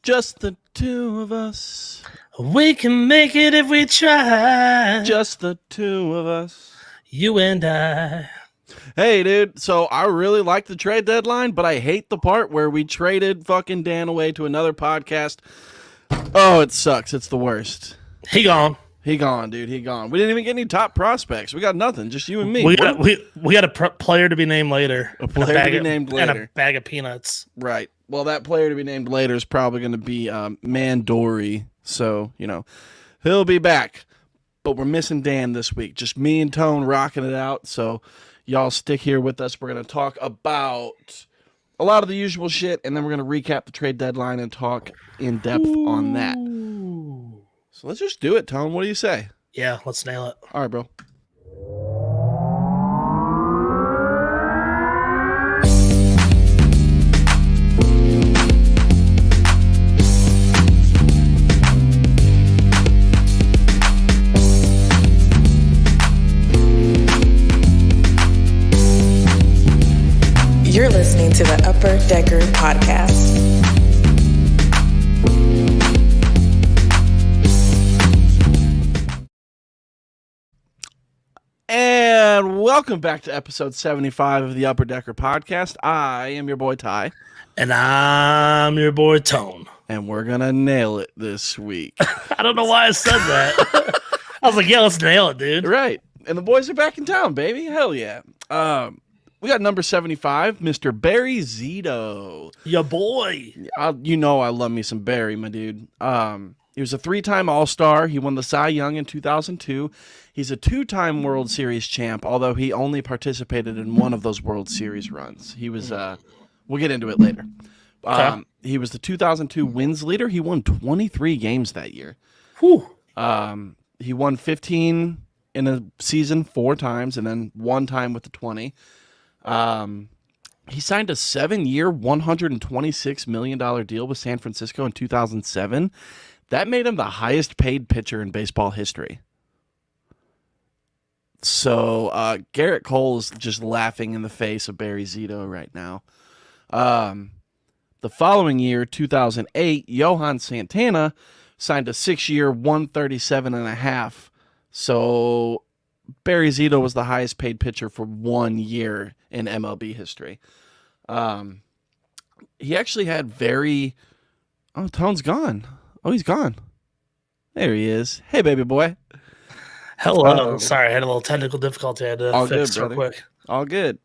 Just the two of us. We can make it if we try. Just the two of us. You and I. Hey, dude. So I really like the trade deadline, but I hate the part where we traded fucking Dan away to another podcast. Oh, it sucks. It's the worst. He gone. He gone, dude. He gone. We didn't even get any top prospects. We got nothing. Just you and me. We got a player to be named later. A player to be named later. And a bag of peanuts. Right. Well, that player to be named later is probably going to be Mandory. So, he'll be back. But we're missing Dan this week. Just me and Tone rocking it out. So, y'all stick here with us. We're going to talk about a lot of the usual shit, and then we're going to recap the trade deadline and talk in depth on that. So let's just do it, Tone. What do you say? Yeah, let's nail it. All right, bro. You're listening to the Upper Decker Podcast. And welcome back to episode 75 of the Upper Decker Podcast. I am your boy, Ty. And I'm your boy, Tone. And we're going to nail it this week. I don't know why I said that. I was like, yeah, let's nail it, dude. Right. And the boys are back in town, baby. Hell yeah. We got number 75, Mr. Barry Zito. Ya boy. I love me some Barry, my dude. He was a 3-time All-Star. He won the Cy Young in 2002. He's a 2-time World Series champ, although he only participated in one of those World Series runs. He was, we'll get into it later. Okay. He was the 2002 wins leader. He won 23 games that year. Whew. He won 15 in a season 4 times, and then 1 time with the 20. He signed a 7-year, $126 million deal with San Francisco in 2007. That made him the highest paid pitcher in baseball history. So Garrett Cole is just laughing in the face of Barry Zito right now. The following year, 2008, Johan Santana signed a 6-year, $137.5. So Barry Zito was the highest paid pitcher for 1 year in MLB history. He actually had Oh, Tone's gone. Oh, he's gone. There he is. Hey, baby boy. Hello. Sorry, I had a little technical difficulty. I had to All fix good, real brother. quick. All good.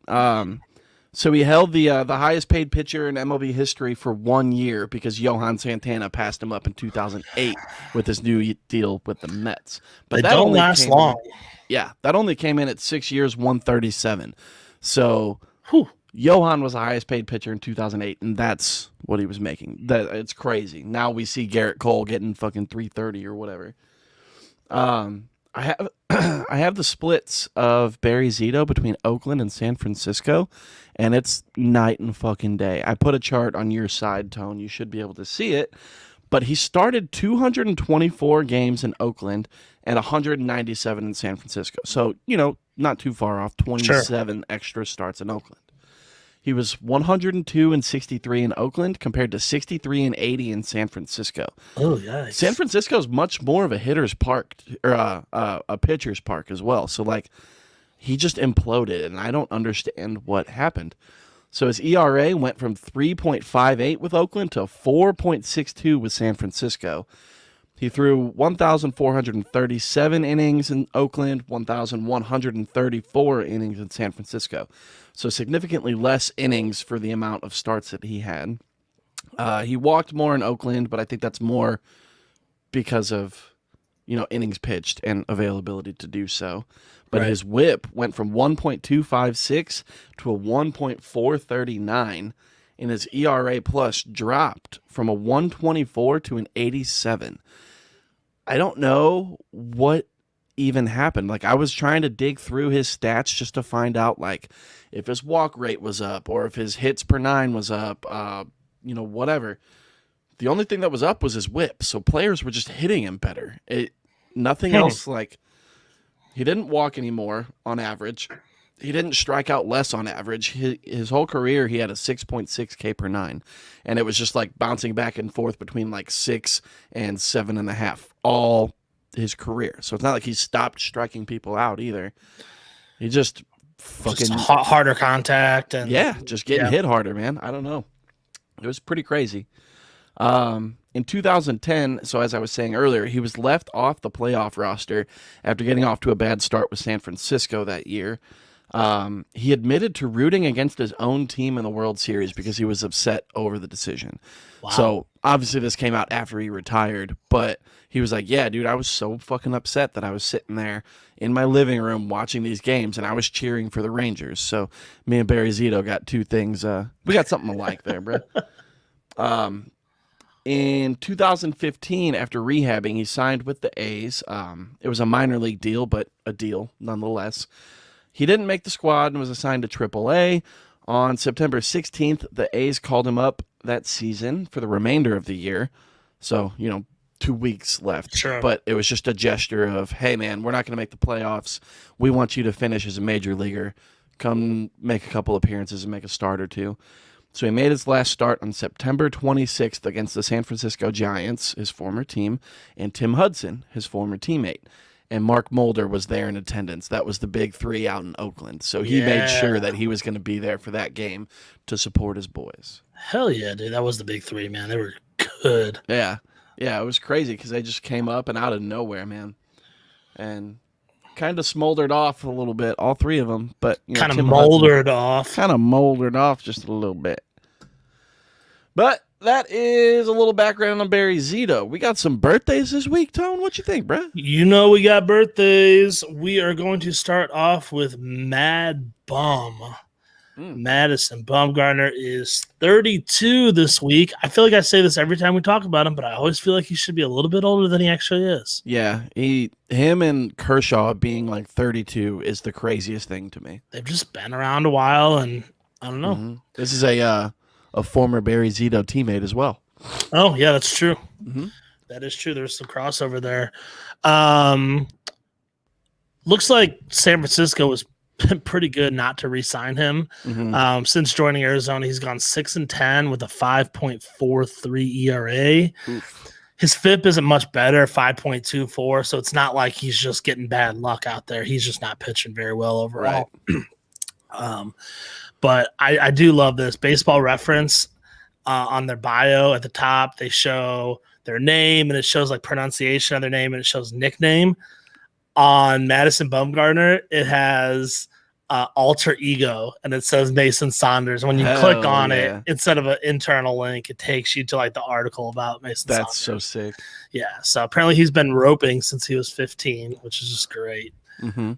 So he held the highest paid pitcher in MLB history for 1 year because Johan Santana passed him up in 2008 with his new deal with the Mets. But that don't last long. Yeah, that only came in at 6 years, 137. So Whew. Johan was the highest paid pitcher in 2008, and that's what he was making. It's crazy. Now we see Garrett Cole getting fucking 330 or whatever. I have the splits of Barry Zito between Oakland and San Francisco, and it's night and fucking day. I put a chart on your side, Tone. You should be able to see it. But he started 224 games in Oakland and 197 in San Francisco. So, not too far off, 27 extra starts in Oakland. He was 102 and 63 in Oakland compared to 63 and 80 in San Francisco. Oh, yeah. San Francisco is much more of a hitter's park or a pitcher's park as well. So, he just imploded, and I don't understand what happened. So his ERA went from 3.58 with Oakland to 4.62 with San Francisco. He threw 1,437 innings in Oakland, 1,134 innings in San Francisco. So significantly less innings for the amount of starts that he had. He walked more in Oakland, but I think that's more because of, innings pitched and availability to do so. But his whip went from 1.256 to a 1.439, and his ERA plus dropped from a 124 to an 87. I don't know what even happened. I was trying to dig through his stats just to find out, if his walk rate was up or if his hits per 9 was up, whatever. The only thing that was up was his whip, so players were just hitting him better. Nothing else, he didn't walk anymore on average, he didn't strike out less on average. His whole career, he had a 6.6 K per nine, and it was just like bouncing back and forth between like 6 and 7.5 all his career. So it's not like he stopped striking people out either. He just fucking Just harder contact and just getting hit harder, man. I don't know. It was pretty crazy. In 2010, so as I was saying earlier, he was left off the playoff roster after getting off to a bad start with San Francisco that year. He admitted to rooting against his own team in the World Series because he was upset over the decision. Wow. So obviously this came out after he retired, but he was like, yeah, dude, I was so fucking upset that I was sitting there in my living room watching these games and I was cheering for the Rangers. So me and Barry Zito got two things. We got something alike there, bro. In 2015, after rehabbing, he signed with the A's. It was a minor league deal, but a deal nonetheless. He didn't make the squad and was assigned to AAA. On September 16th, the A's called him up that season for the remainder of the year. So, 2 weeks left. Sure. But it was just a gesture of, hey, man, we're not going to make the playoffs. We want you to finish as a major leaguer. Come make a couple appearances and make a start or two. So he made his last start on September 26th against the San Francisco Giants, his former team, and Tim Hudson, his former teammate. And Mark Mulder was there in attendance. That was the big three out in Oakland. So he made sure that he was going to be there for that game to support his boys. Hell yeah, dude. That was the big three, man. They were good. Yeah. Yeah, it was crazy because they just came up and out of nowhere, man. And kind of smoldered off a little bit, all three of them. But kind of moldered off. Kind of moldered off just a little bit. But that is a little background on Barry Zito. We got some birthdays this week, Tone. What you think, bro? We got birthdays. We are going to start off with Mad Bum. Madison Bumgarner is 32 this week. I feel like I say this every time we talk about him, but I always feel like he should be a little bit older than he actually is. Yeah, him and Kershaw being like 32 is the craziest thing to me. They've just been around a while, and I don't know. Mm-hmm. This is a former Barry Zito teammate as well. Oh, yeah, that's true. Mm-hmm. That is true. There's some crossover there. Looks like San Francisco was pretty good not to re-sign him. Mm-hmm. Since joining Arizona, he's gone 6-10 with a 5.43 ERA. Oof. His FIP isn't much better, 5.24. So it's not like he's just getting bad luck out there. He's just not pitching very well overall. Right. But I do love this. Baseball Reference on their bio at the top, they show their name and it shows like pronunciation of their name and it shows nickname. On Madison Bumgarner, it has alter ego and it says Mason Saunders. When you click on it, instead of an internal link, it takes you to like the article about Mason Saunders. That's so sick. Yeah. So apparently he's been roping since he was 15, which is just great. Mm-hmm.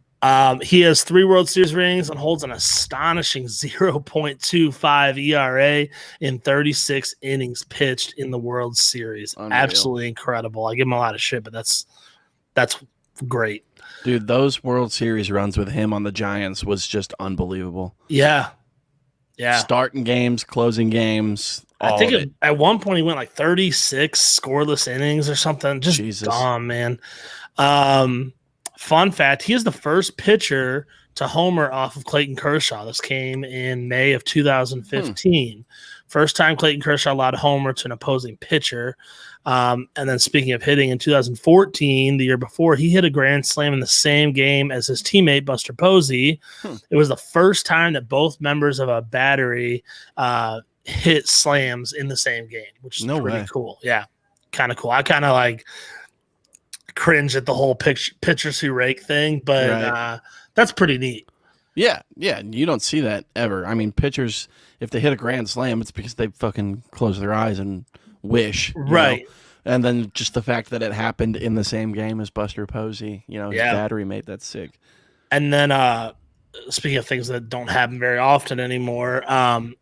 He has 3 World Series rings and holds an astonishing 0.25 ERA in 36 innings pitched in the World Series. Unreal. Absolutely incredible. I give him a lot of shit, but that's great. Dude, those World Series runs with him on the Giants was just unbelievable. Yeah. Yeah. Starting games, closing games. I think at one point he went like 36 scoreless innings or something. Just dumb, man. Fun fact, he is the first pitcher to homer off of Clayton Kershaw. This came in May of 2015. First time Clayton Kershaw allowed a homer to an opposing pitcher. And then speaking of hitting, in 2014, the year before, he hit a grand slam in the same game as his teammate, Buster Posey. It was the first time that both members of a battery hit slams in the same game, which is pretty cool. Yeah, kind of cool. I kind of like cringe at the whole pitchers who rake thing, but that's pretty neat. Yeah, you don't see that ever. I mean, pitchers, if they hit a grand slam, it's because they fucking close their eyes and wish. Right. Know? And then just the fact that it happened in the same game as Buster Posey, his battery mate, that's sick. And then speaking of things that don't happen very often anymore,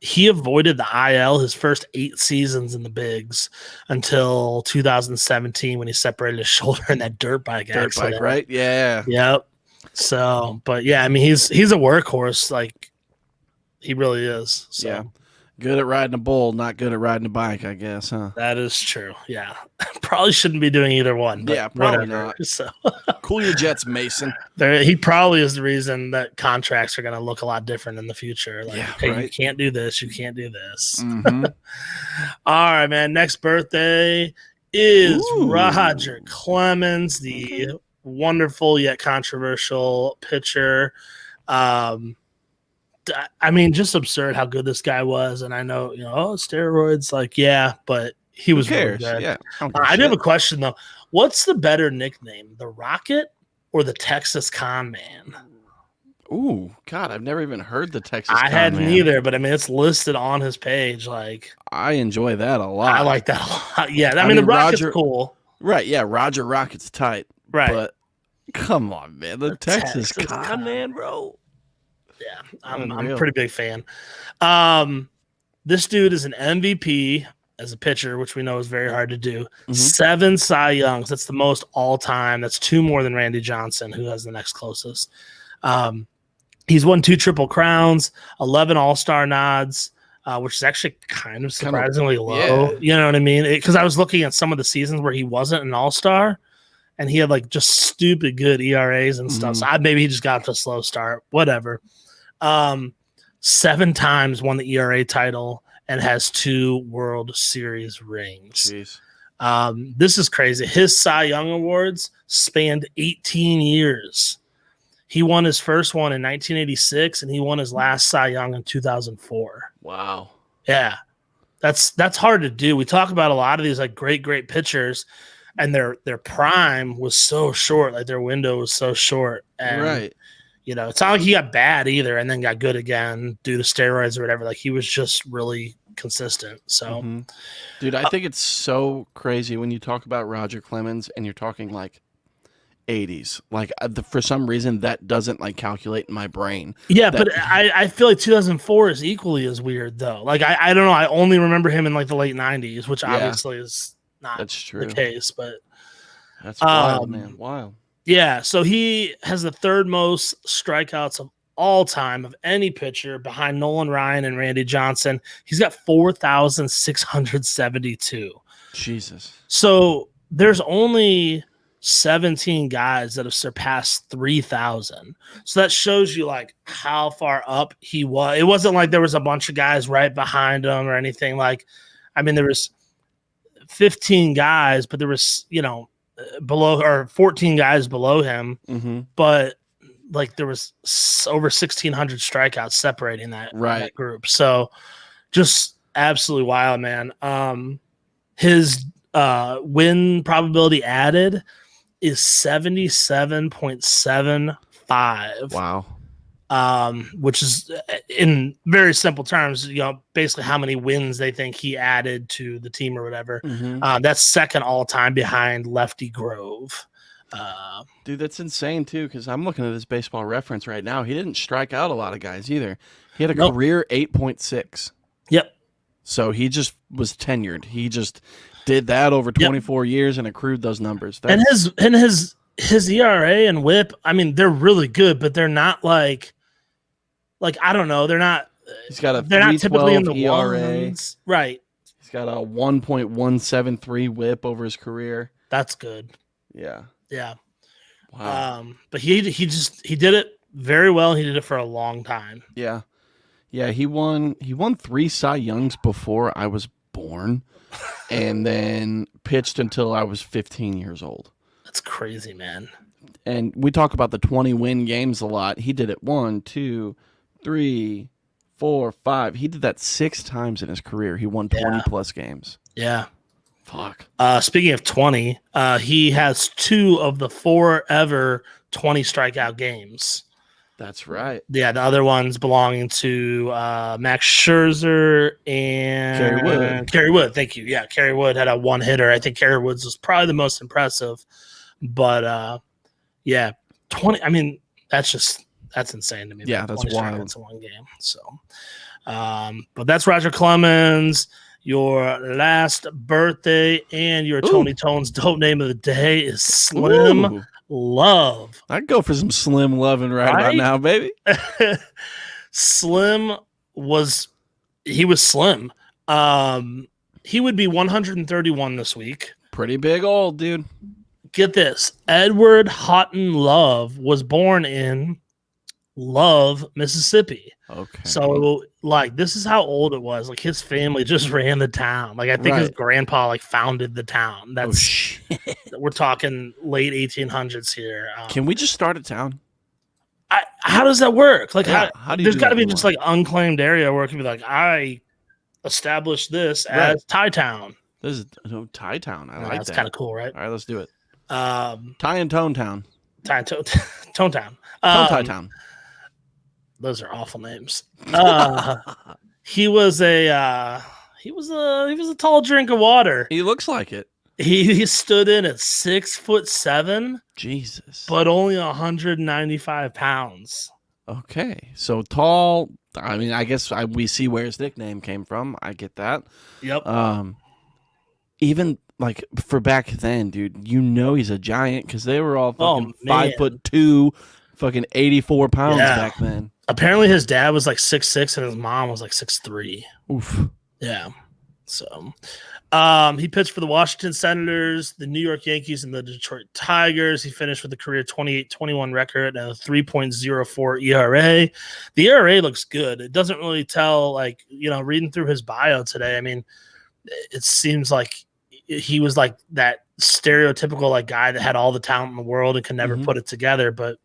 he avoided the IL his first 8 seasons in the bigs until 2017 when he separated his shoulder in that dirt bike accident. Right? Yeah. Yep. So, but yeah, I mean, he's a workhorse. Like, he really is. So. Yeah. Good at riding a bull, not good at riding a bike, I guess, huh? That is true. Yeah. Probably shouldn't be doing either one. But Yeah, probably whatever. not. So Cool your jets, Mason. he probably is the reason that contracts are going to look a lot different in the future. Like, Yeah, okay, right. you can't do this. You can't do this. Mm-hmm. All right, man. Next birthday is Ooh. Roger Clemens, the wonderful yet controversial pitcher. I mean, just absurd how good this guy was. And I know, steroids, like, yeah, but he was really good. Yeah, I do have a question, though. What's the better nickname, the Rocket or the Texas Con Man? Ooh, God, I've never even heard the Texas I Con hadn't Man. either, but I mean, it's listed on his page. Like, I enjoy that a lot. I like that a lot. Yeah, I mean the Rocket's cool. Right, yeah, Roger Rocket's tight. Right. But come on, man. The Texas Texas Con Man, bro. Yeah, I'm a pretty big fan. This dude is an MVP as a pitcher, which we know is very hard to do. Mm-hmm. 7 Cy Youngs. That's the most all time. That's 2 more than Randy Johnson, who has the next closest. He's won 2 Triple Crowns, 11 All-Star nods, which is actually kind of surprisingly low. Yeah. You know what I mean? Because I was looking at some of the seasons where he wasn't an All-Star, and he had like just stupid good ERAs and stuff. So maybe he just got to a slow start. Whatever. 7 times won the ERA title and has 2 World Series rings. Jeez. This is crazy. His Cy Young Awards spanned 18 years. He won his first one in 1986, and he won his last Cy Young in 2004. Wow. Yeah, that's hard to do. We talk about a lot of these like great pitchers, and their prime was so short. Like their window was so short. And, right. It's not like he got bad either and then got good again due to steroids or whatever. Like he was just really consistent. So, dude, I think it's so crazy when you talk about Roger Clemens and you're talking like 80s. Like for some reason that doesn't like calculate in my brain. Yeah, but I feel like 2004 is equally as weird though. Like I don't know. I only remember him in like the late 90s, which obviously is not the case. But that's wild, man. Wild. Yeah, so he has the 3rd most strikeouts of all time of any pitcher behind Nolan Ryan and Randy Johnson. He's got 4,672. Jesus. So there's only 17 guys that have surpassed 3,000. So that shows you like how far up he was. It wasn't like there was a bunch of guys right behind him or anything. Like, I mean, there was 15 guys, but there was, below or 14 guys below him, but like there was over 1,600 strikeouts separating that group. So just absolutely wild, man. His win probability added is 77.75. Wow. Which is in very simple terms, basically how many wins they think he added to the team or whatever. That's second all time behind Lefty Grove. Dude, that's insane too. Cause I'm looking at this Baseball Reference right now. He didn't strike out a lot of guys either. He had a career 8.6. Yep. So he just was tenured. He just did that over 24 years and accrued those numbers. And his ERA and WHIP, I mean, they're really good, but they're not like I don't know, they're not. They're not typically in the ERA. ones, right? He's got a 1.173 WHIP over his career. That's good. Yeah. Wow. But he did it very well. He did it for a long time. Yeah. He won 3 Cy Youngs before I was born, and then pitched until I was 15 years old. That's crazy, man. And we talk about the 20-win games a lot. He did it 1, 2, 3, 4, 5. He did that 6 times in his career. He won 20-plus games. Yeah. Fuck. Speaking of 20, he has 2 of the 4 ever 20 strikeout games. That's right. Yeah, the other ones belonging to Max Scherzer and Kerry Wood. Thank you. Yeah, Kerry Wood had a 1-hitter. I think Kerry Woods was probably the most impressive. But 20. I mean, that's insane to me. Yeah, that's wild. It's one game. So, but that's Roger Clemens. Your last birthday and your Tony Tone's dope name of the day is Slim Love. I'd go for some Slim loving right about now, baby. Slim was He was slim. He would be 131 this week. Pretty big old, dude. Get this. Edward Houghton Love was born in Love, Mississippi. Okay. So, like, this is how old it was. Like, his family just ran the town. Like, I think his grandpa, like, founded the town. That's we're talking late 1800s here. Can we just start a town? How does that work? Like, how do you there's do got to that be just like unclaimed area where it can be like, I established this as Thai Town. This is Thai Town. I like that. That's kind of cool, right? All right, let's do it. Thai and Tone Town. Tone Town. Thai Town. Those are awful names. He was a tall drink of water. He looks like it. He stood in at 6'7". Jesus. But only 195 pounds. Okay, so tall. I mean, I guess we see where his nickname came from. I get that. Yep. Even like for back then, dude, he's a giant because they were all fucking 5'2", fucking 84 pounds back then. Apparently, his dad was like 6'6" and his mom was like 6'3". Oof. Yeah. So, he pitched for the Washington Senators, the New York Yankees, and the Detroit Tigers. He finished with a career 28-21 record and a 3.04 ERA. The ERA looks good. It doesn't really tell, like, reading through his bio today, I mean, it seems like he was like that stereotypical like guy that had all the talent in the world and could never put it together. But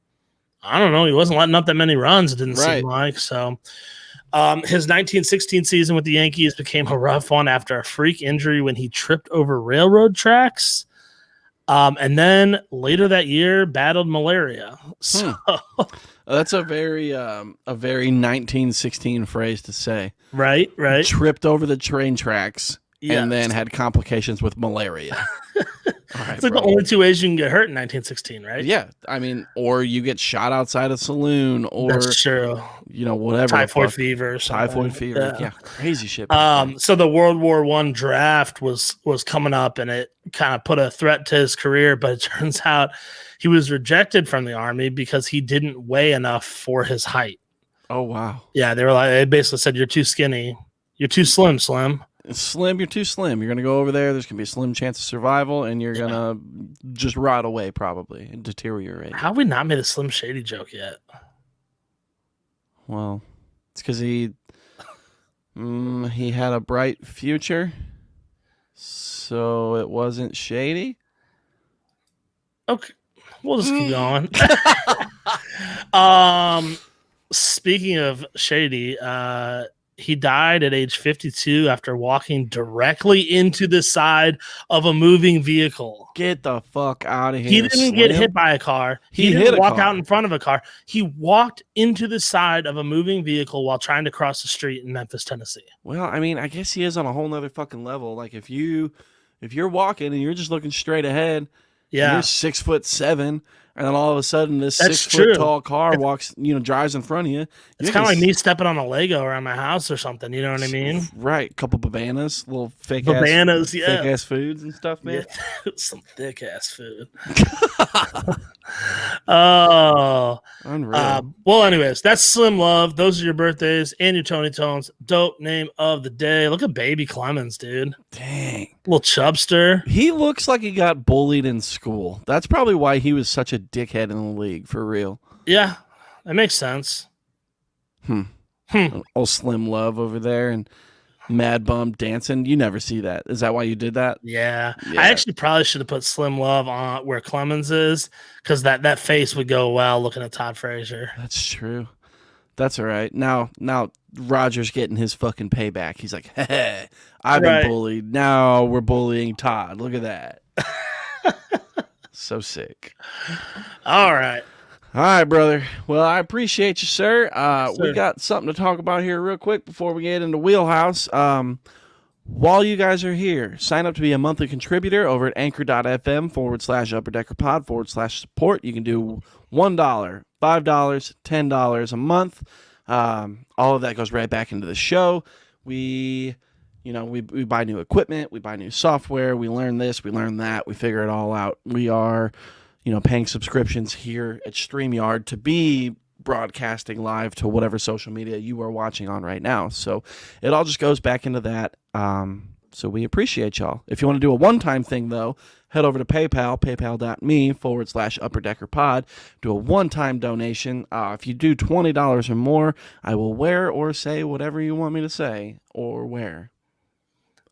I don't know. He wasn't letting up that many runs, it didn't seem like. So his 1916 season with the Yankees became a rough one after a freak injury when he tripped over railroad tracks. And then later that year battled malaria. So that's a very 1916 phrase to say. Right. Tripped over the train tracks and then had complications with malaria. It's like the only two ways you can get hurt in 1916, right? Yeah, I mean, or you get shot outside a saloon, or that's true. Whatever. Typhoid fever or something. Typhoid fever. Yeah, crazy shit. So the World War I draft was coming up, and it kind of put a threat to his career. But it turns out he was rejected from the army because he didn't weigh enough for his height. Oh wow. Yeah, they basically said you're too skinny, you're too slim. Slim, you're too slim. You're going to go over there. There's going to be a slim chance of survival, and you're going to just rot away probably and deteriorate. How have we not made a Slim Shady joke yet? Well, it's because he had a bright future, so it wasn't shady. Okay, we'll just keep going. Speaking of shady, he died at age 52 after walking directly into the side of a moving vehicle. Get the fuck out of here. He didn't get hit by a car. He didn't walk out in front of a car. He walked into the side of a moving vehicle while trying to cross the street in Memphis, Tennessee. Well, I mean, I guess he is on a whole nother fucking level. Like if you're walking and you're just looking straight ahead, you're 6'7", and then all of a sudden this 6 foot tall car drives in front of you. It's kind of like me stepping on a Lego around my house or something. You know what I mean? Right. A couple bananas, little fake ass foods and stuff, man. Yeah, some thick ass food. Oh, unreal. Well, anyways, that's Slim Love. Those are your birthdays and your Tony Tones. Dope name of the day. Look at baby Clemens, dude. Dang. Little chubster. He looks like he got bullied in school. That's probably why he was such a dickhead in the league, for real. Yeah, that makes sense. Old Slim Love over there and Mad Bum dancing. You never see that. Is that why you did that? Yeah. I actually probably should have put Slim Love on where Clemens is, because that face would go well looking at Todd Frazier. That's true. That's all right. Now Roger's getting his fucking payback. He's like, hey, I've been bullied. Now we're bullying Todd. Look at that. So sick. All right. All right, brother. Well, I appreciate you, sir. We got something to talk about here real quick before we get into Wheelhouse. While you guys are here, sign up to be a monthly contributor over at anchor.fm/upperdeckerpod/support. You can do $1, $5, $10 a month. All of that goes right back into the show. We buy new equipment, we buy new software, we learn this, we learn that, we figure it all out. We are, paying subscriptions here at StreamYard to be broadcasting live to whatever social media you are watching on right now. So it all just goes back into that. So we appreciate y'all. If you want to do a one-time thing, though, head over to PayPal, paypal.me/upperdeckerpod. Do a one-time donation. If you do $20 or more, I will wear or say whatever you want me to say or wear.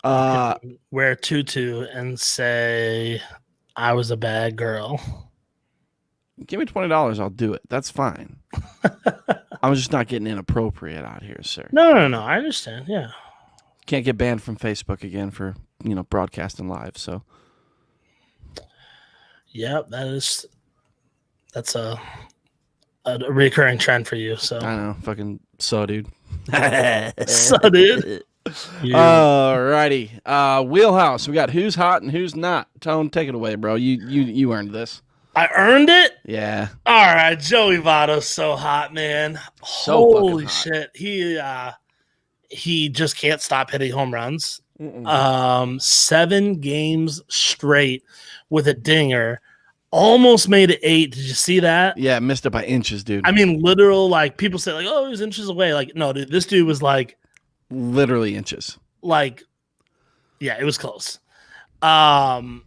Wear tutu and say, I was a bad girl. Give me $20, I'll do it. That's fine. I'm just not getting inappropriate out here, sir. No. I understand. Yeah. Can't get banned from Facebook again for, broadcasting live, so. Yep, that's a recurring trend for you. So I know, fucking dude. So, dude. Alrighty. Wheelhouse. We got who's hot and who's not. Tone, take it away, bro. You earned this. I earned it? Yeah. All right, Joey Votto's so hot, man. So Holy fucking shit. He just can't stop hitting home runs. 7 games straight with a dinger. Almost made it 8. Did you see that? Yeah, missed it by inches, dude. I mean, literal, like, people say, like, oh, he was inches away. Like, no, dude, this dude was like, literally inches. like, yeah, it was close. So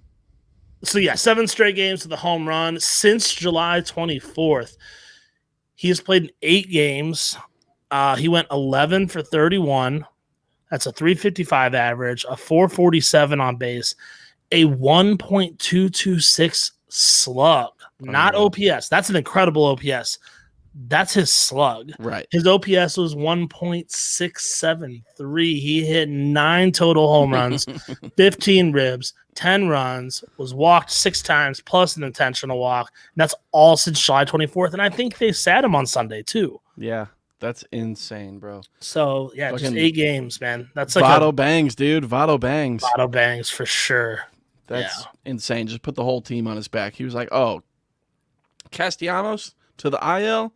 yeah, 7 straight games with a home run since July 24th. He has played in 8 games. He went 11 for 31. That's a 355 average, a 447 on base, a 1.226 slug, not OPS. That's an incredible OPS. That's his slug. Right. His OPS was 1.673. He hit 9 total home runs, 15 ribs, 10 runs, was walked 6 times, plus an intentional walk. And that's all since July 24th. And I think they sat him on Sunday, too. Yeah, that's insane, bro. So, yeah, Fucking just 8 games, man. That's like Votto bangs, dude. Votto bangs. Votto bangs for sure. That's insane. Just put the whole team on his back. He was like, oh, Castellanos to the IL?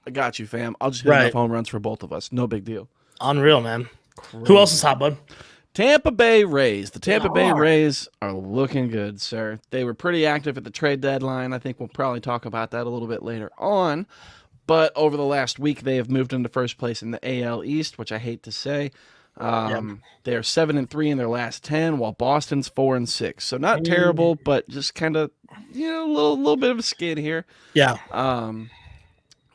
I got you, fam. I'll just hit enough home runs for both of us. No big deal. Unreal, man. Crazy. Who else is hot, bud? Tampa Bay Rays. The Tampa Bay Rays are looking good, sir. They were pretty active at the trade deadline. I think we'll probably talk about that a little bit later on. But over the last week, they have moved into first place in the AL East, which I hate to say. They are 7-3 in their last 10, while Boston's 4-6. So not terrible, but just kind of a little bit of a skid here. Yeah.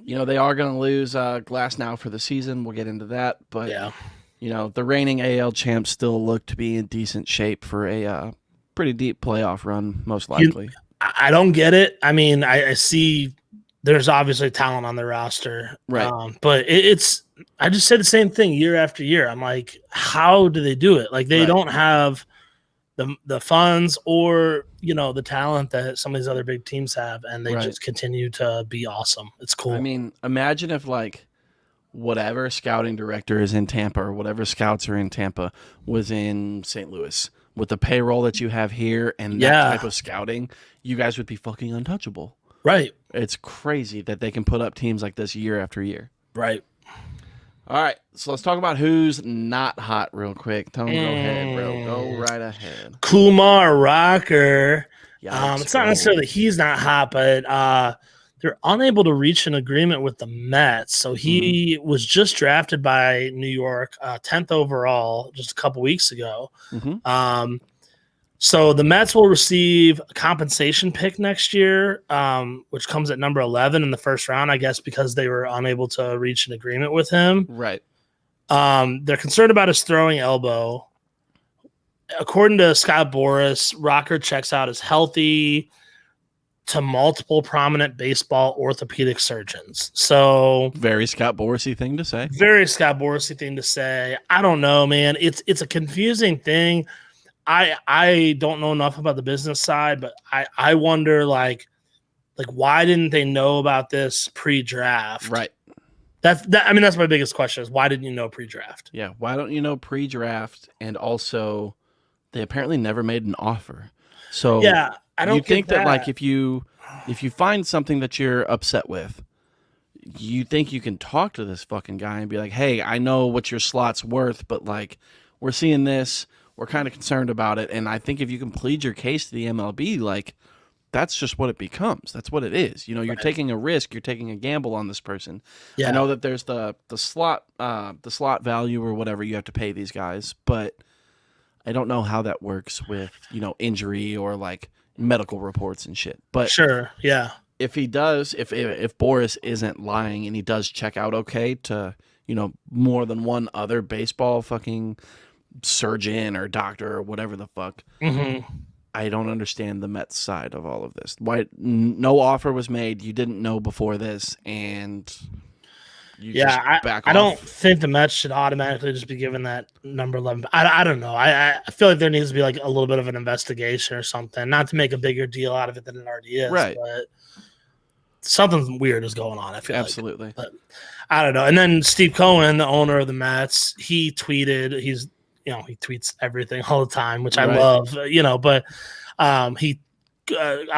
They are going to lose Glass now for the season. We'll get into that, but the reigning AL champs still look to be in decent shape for a pretty deep playoff run, most likely. I don't get it. I mean, I see there's obviously talent on the roster, right? But I just say the same thing year after year. I'm like, how do they do it? Like they don't have the funds or the talent that some of these other big teams have, and they just continue to be awesome. It's cool. I mean, imagine if like whatever scouting director is in Tampa or whatever scouts are in Tampa was in St. Louis with the payroll that you have here and that type of scouting, you guys would be fucking untouchable. Right. It's crazy that they can put up teams like this year after year. Right. All right, so let's talk about who's not hot real quick. Tone, go ahead, bro. Go right ahead. Kumar Rocker. Yikes, it's not necessarily that he's not hot, but they're unable to reach an agreement with the Mets. So he was just drafted by New York, 10th overall, just a couple weeks ago. So the Mets will receive a compensation pick next year, which comes at number 11 in the first round, I guess, because they were unable to reach an agreement with him. Right. They're concerned about his throwing elbow. According to Scott Boras, Rocker checks out as healthy to multiple prominent baseball orthopedic surgeons. So very Scott Boras-y thing to say. Very Scott Boras-y thing to say. I don't know, man. It's a confusing thing. I don't know enough about the business side, but I wonder like why didn't they know about this pre-draft? Right. That's my biggest question is why didn't you know pre-draft? Yeah, why don't you know pre-draft? And also, they apparently never made an offer. So yeah, I don't think that like if you find something that you're upset with, you think you can talk to this fucking guy and be like, hey, I know what your slot's worth, but like we're seeing this. We're kind of concerned about it, and I think if you can plead your case to the MLB, like that's just what it becomes. That's what it is. You know, you're taking a risk. You're taking a gamble on this person. I know that there's the slot value or whatever you have to pay these guys, but I don't know how that works with, you know, injury or like medical reports and shit. But sure, yeah. If he does, if Boris isn't lying and he does check out okay to, you know, more than one other baseball fucking surgeon or doctor or whatever the fuck, I don't understand the Mets side of all of this. Why no offer was made? You didn't know before this, and you just back off. I don't think the Mets should automatically just be given that number 11. I don't know. I feel like there needs to be like a little bit of an investigation or something, not to make a bigger deal out of it than it already is, right? But something weird is going on. I feel absolutely. Like. But I don't know. And then Steve Cohen, the owner of the Mets, he tweeted. He tweets everything all the time, which I love. You know, but I'll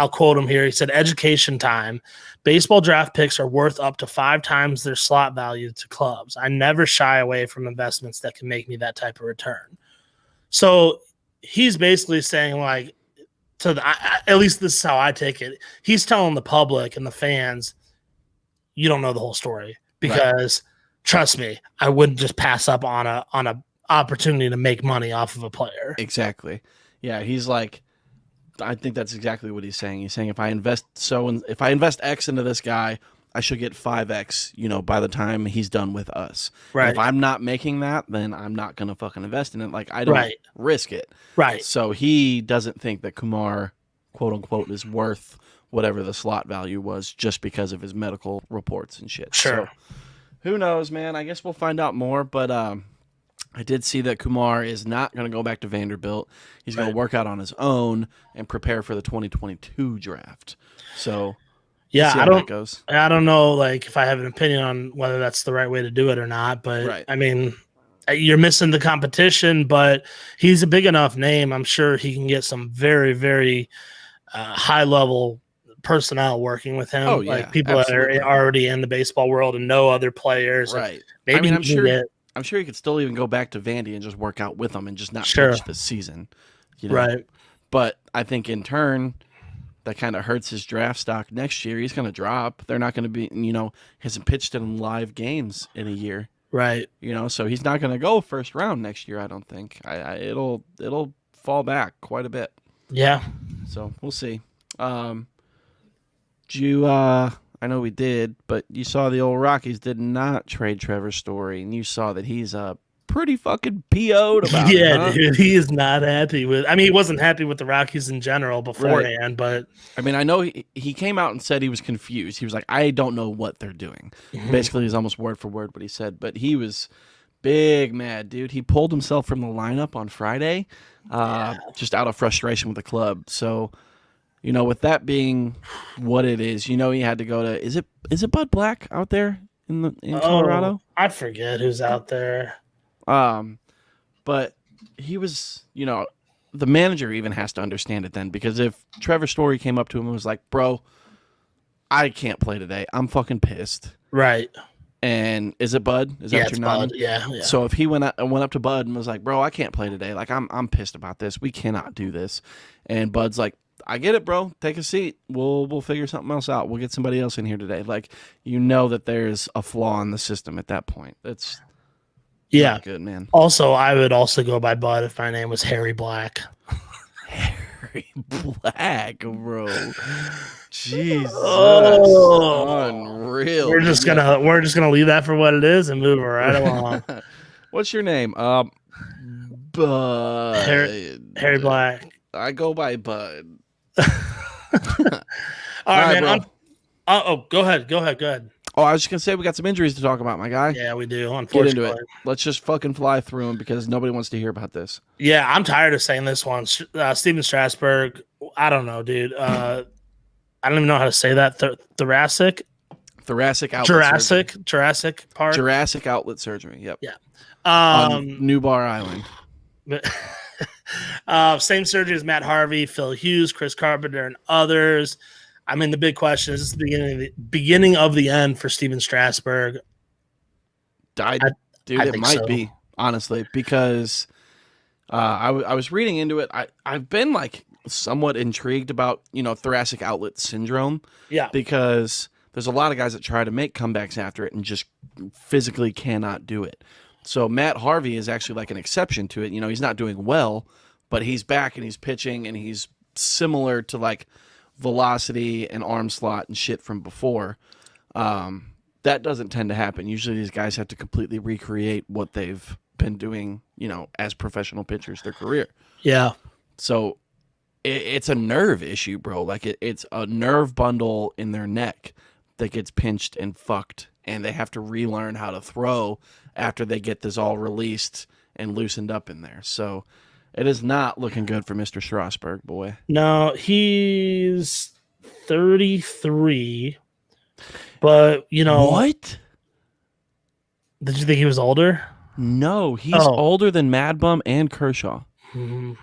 quote him here. He said, "Education time. Baseball draft picks are worth up to 5 times their slot value to clubs. I never shy away from investments that can make me that type of return." So he's basically saying, like, at least this is how I take it. He's telling the public and the fans, you don't know the whole story, because trust me, I wouldn't just pass up on a opportunity to make money off of a player. Exactly. Yeah, he's like, I think that's exactly what he's saying. He's saying if I invest X into this guy, I should get 5X, you know, by the time he's done with us. Right. And if I'm not making that, then I'm not going to fucking invest in it. Like, I don't risk it. Right. So he doesn't think that Kumar, quote unquote, is worth whatever the slot value was just because of his medical reports and shit. Sure. So, who knows, man? I guess we'll find out more. But I did see that Kumar is not going to go back to Vanderbilt. He's going to work out on his own and prepare for the 2022 draft. So, yeah, I don't know, like, if I have an opinion on whether that's the right way to do it or not. But I mean, you're missing the competition. But he's a big enough name. I'm sure he can get some very, very high level personnel working with him. Like people that are already in the baseball world and know other players. Right. Maybe I'm sure he could still even go back to Vandy and just work out with them and just not pitch this season. You know? Right. But I think in turn, that kind of hurts his draft stock next year. He's going to drop. They're not going to be, you know, hasn't pitched in live games in a year. Right. You know, so he's not going to go first round next year, I don't think. It'll fall back quite a bit. Yeah. So we'll see. I know we did, but you saw the old Rockies did not trade Trevor Story, and you saw that he's pretty fucking PO'd about it. Yeah, huh? dude, he is not happy with. I mean, he wasn't happy with the Rockies in general beforehand, but I mean, I know he came out and said he was confused. He was like, I don't know what they're doing. Basically, he's almost word for word what he said, but he was big mad, dude. He pulled himself from the lineup on Friday, just out of frustration with the club. So, you know, with that being what it is, you know, he had to go to. Is it Bud Black out there in Colorado? I forget who's out there. But he was, you know, the manager even has to understand it then, because if Trevor Story came up to him and was like, "Bro, I can't play today. I'm fucking pissed." Right. And is it Bud? Is that what you're nodding? Bud. Yeah. So if he went up to Bud and was like, "Bro, I can't play today. Like I'm pissed about this. We cannot do this." And Bud's like, "I get it, bro. Take a seat. We'll figure something else out. We'll get somebody else in here today." Like, you know that there's a flaw in the system at that point. That's not good, man. Also, I would also go by Bud if my name was Harry Black. Harry Black, bro. Jesus, unreal. We're just gonna leave that for what it is and move right along. What's your name? Bud. Harry Black. I go by Bud. All right, man. Bro. Go ahead. Oh, I was just gonna say we got some injuries to talk about, my guy. Yeah, we do. Unfortunately, get into it. Let's just fucking fly through them because nobody wants to hear about this. Yeah, I'm tired of saying this one. Steven Strasburg. I don't know, dude. I don't even know how to say that. Thoracic outlet surgery. Jurassic outlet surgery. Yep. Yeah. On New Bar Island. Same surgery as Matt Harvey, Phil Hughes, Chris Carpenter, and others. I mean, the big question is this the beginning of the end for Steven Strasburg? It might be, honestly, because I was reading into it. I've been like somewhat intrigued about, thoracic outlet syndrome. Yeah. Because there's a lot of guys that try to make comebacks after it and just physically cannot do it. So Matt Harvey is actually like an exception to it. He's not doing well, but he's back and he's pitching and he's similar to like velocity and arm slot and shit from before. That doesn't tend to happen. Usually these guys have to completely recreate what they've been doing, as professional pitchers their career. Yeah. So it's a nerve issue, bro. Like it's a nerve bundle in their neck that gets pinched and fucked, and they have to relearn how to throw after they get this all released and loosened up in there. So it is not looking good for Mr. Strasburg, boy. No, he's 33, but What? Did you think he was older? No, he's older than Mad Bum and Kershaw. Mm-hmm.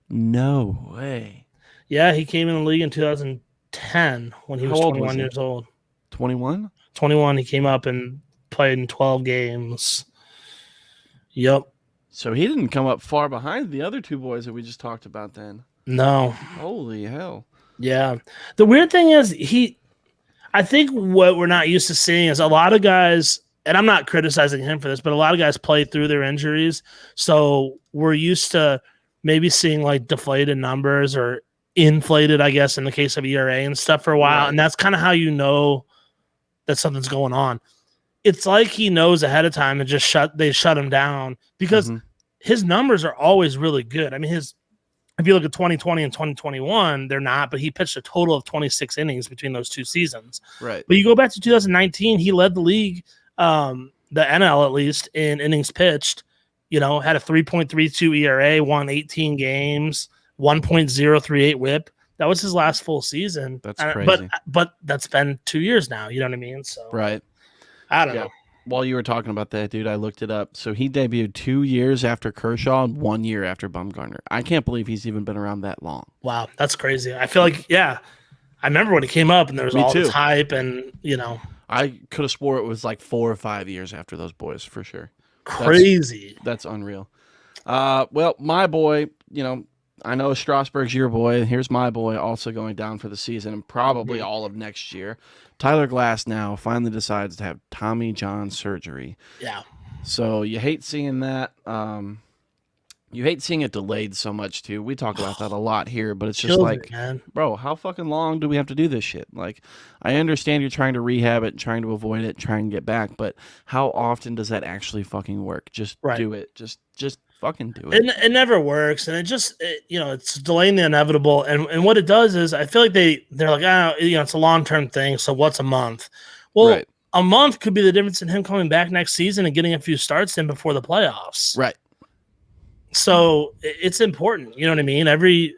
No way. Yeah, he came in the league in 2010 when he was 21 years old. 21? 21. He came up and played in 12 games. Yep. So he didn't come up far behind the other two boys that we just talked about then. No. Holy hell. Yeah. The weird thing is I think what we're not used to seeing is a lot of guys, and I'm not criticizing him for this, but a lot of guys play through their injuries. So we're used to maybe seeing like deflated numbers or inflated, I guess, in the case of ERA and stuff for a while. Right. And that's kind of how you know that something's going on. It's like he knows ahead of time and they shut him down because his numbers are always really good. I mean, if you look at 2020 and 2021, they're not, but he pitched a total of 26 innings between those two seasons. Right. But you go back to 2019, he led the league, the NL at least, in innings pitched. Had a 3.32 ERA, won 18 games, 1.038 WHIP. That was his last full season. That's crazy. But that's been 2 years now. You know what I mean? So right. I don't know. While you were talking about that, dude, I looked it up. So he debuted 2 years after Kershaw and 1 year after Bumgarner. I can't believe he's even been around that long. Wow, that's crazy. I feel like, I remember when he came up and there was all this hype and, I could have swore it was like 4 or 5 years after those boys for sure. Crazy. That's unreal. Well, my boy, I know Strasburg's your boy. Here's my boy also going down for the season and probably all of next year. Tyler Glass now finally decides to have Tommy John surgery. Yeah. So you hate seeing that. You hate seeing it delayed so much too. We talk about that a lot here, but it's just bro, how fucking long do we have to do this shit? Like, I understand you're trying to rehab it, trying to avoid it, trying to get back, but how often does that actually fucking work? Just do it. Just fucking do it. It never works, and it's delaying the inevitable. And what it does is, I feel like they're like, it's a long-term thing. So what's a month? Well, a month could be the difference in him coming back next season and getting a few starts in before the playoffs. Right. So it's important. You know what I mean? Every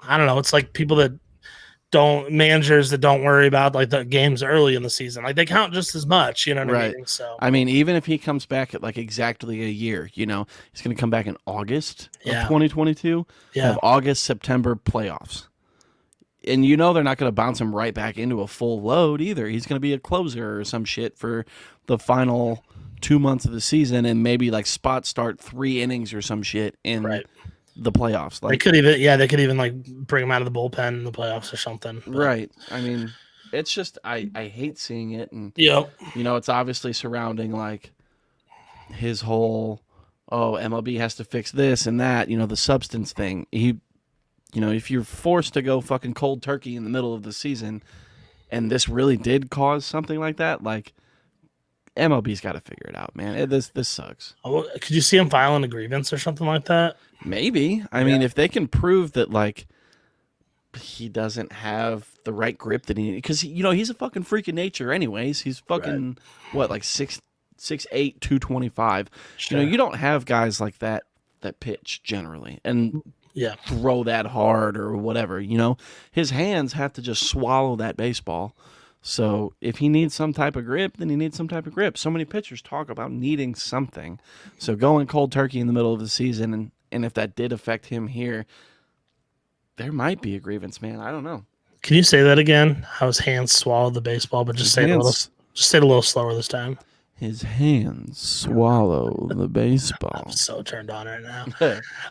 I don't know. It's like managers that don't worry about like the games early in the season. Like they count just as much. You know what I mean? So I mean, even if he comes back at like exactly a year, he's going to come back in August of 2022. Yeah. Have August, September playoffs. And they're not going to bounce him right back into a full load either. He's going to be a closer or some shit for the final 2 months of the season and maybe like spot start 3 innings or some shit in the playoffs. Like, they could even like bring him out of the bullpen in the playoffs or something. But. Right. I mean, it's just I hate seeing it, and it's obviously surrounding like his whole MLB has to fix this and that. The substance thing. If you're forced to go fucking cold turkey in the middle of the season, and this really did cause something like that, like. MLB's got to figure it out, man. This sucks. Could you see him filing a grievance or something like that? Maybe. I mean, if they can prove that, like, he doesn't have the right grip that he needs, because he's a fucking freak of nature, anyways. He's fucking like 6'8", 225. Sure. You don't have guys like that pitch generally, and throw that hard or whatever. His hands have to just swallow that baseball. So if he needs some type of grip, then he needs some type of grip. So many pitchers talk about needing something. So going cold turkey in the middle of the season, and if that did affect him here, there might be a grievance, man. I don't know. Can you say that again? How his hands swallowed the baseball, but just say it a little slower this time. His hands swallow the baseball. I'm so turned on right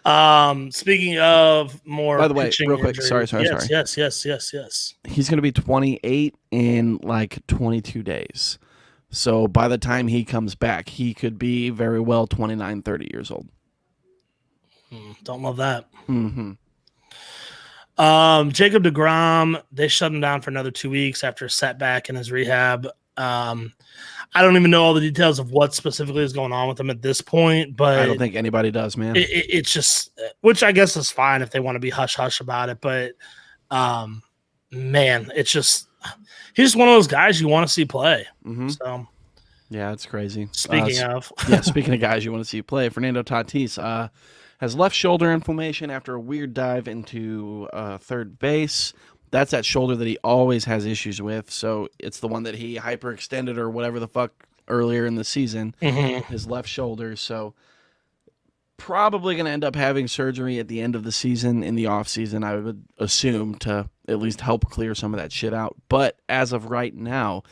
now. Speaking of more, by the way, pitching real quick, injuries, sorry. Yes. He's going to be 28 in like 22 days. So by the time he comes back, he could be very well 29, 30 years old. Don't love that. Mm-hmm. Jacob Degrom, they shut him down for another 2 weeks after a setback in his rehab. I don't even know all the details of what specifically is going on with him at this point, but I don't think anybody does, man. It's just, which I guess is fine if they want to be hush hush about it. But man, it's just, he's just one of those guys you want to see play. Mm-hmm. So yeah, it's crazy. Speaking of guys you want to see play, Fernando Tatis has left shoulder inflammation after a weird dive into third base. That's that shoulder that he always has issues with. So it's the one that he hyperextended or whatever the fuck earlier in the season, his left shoulder. So probably going to end up having surgery at the end of the season, in the off season, I would assume, to at least help clear some of that shit out. But as of right now,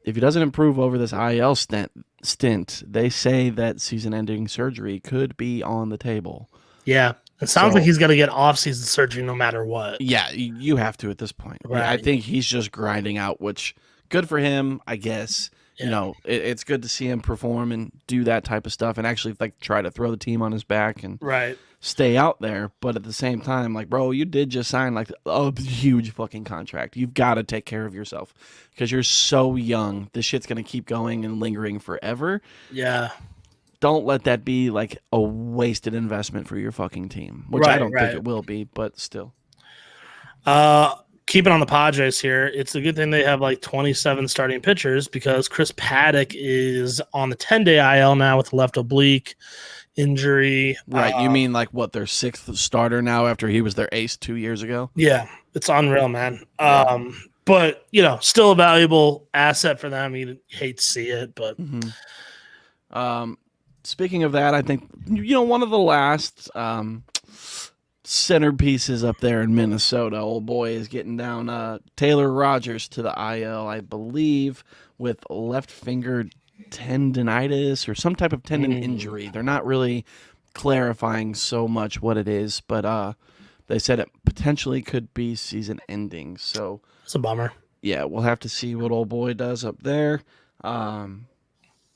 if he doesn't improve over this IL stint, they say that season-ending surgery could be on the table. Yeah. It sounds like he's going to get off-season surgery no matter what. Yeah, you have to at this point. Right. I think he's just grinding out, which good for him, I guess. Yeah. You know, it's good to see him perform and do that type of stuff and actually like try to throw the team on his back and stay out there. But at the same time, like, bro, you did just sign like a huge fucking contract. You've got to take care of yourself because you're so young. This shit's going to keep going and lingering forever. Yeah. Don't let that be like a wasted investment for your fucking team, which I don't think it will be, but still. Keeping on the Padres here, it's a good thing they have like 27 starting pitchers because Chris Paddock is on the 10-day IL now with a left oblique injury. Right. You mean like what, their sixth starter now after he was their ace 2 years ago? Yeah, it's unreal, man. But, you know, still a valuable asset for them. You hate to see it, but. Speaking of that, I think, you know, one of the last centerpieces up there in Minnesota, old boy, is getting down Taylor Rogers to the IL, I believe, with left finger tendonitis or some type of tendon injury. They're not really clarifying so much what it is, but they said it potentially could be season ending. So it's a bummer. Yeah, we'll have to see what old boy does up there.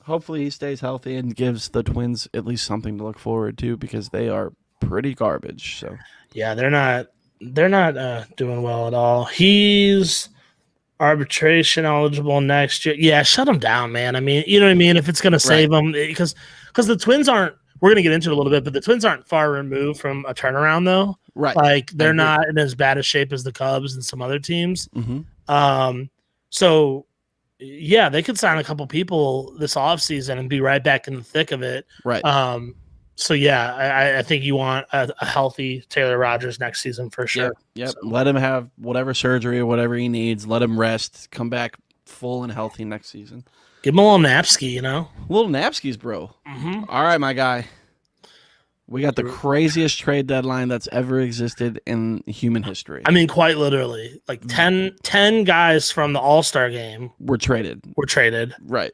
Hopefully he stays healthy and gives the Twins at least something to look forward to because they are pretty garbage. So yeah, they're not doing well at all. He's arbitration eligible next year. Yeah, shut him down, man. I mean, you know what I mean? If it's going to save him, because the Twins aren't, we're going to get into it a little bit, but the Twins aren't far removed from a turnaround though. Right. Like they're not in as bad a shape as the Cubs and some other teams. So yeah, they could sign a couple people this offseason and be right back in the thick of it. Right. So yeah, I think you want a healthy Taylor Rogers next season for sure. Yep. So. Let him have whatever surgery or whatever he needs. Let him rest. Come back full and healthy next season. Give him a little Napski, you know? Little Napskis, bro. All right, my guy. We got the craziest trade deadline that's ever existed in human history. I mean, quite literally. Like 10 guys from the All-Star game were traded. Right.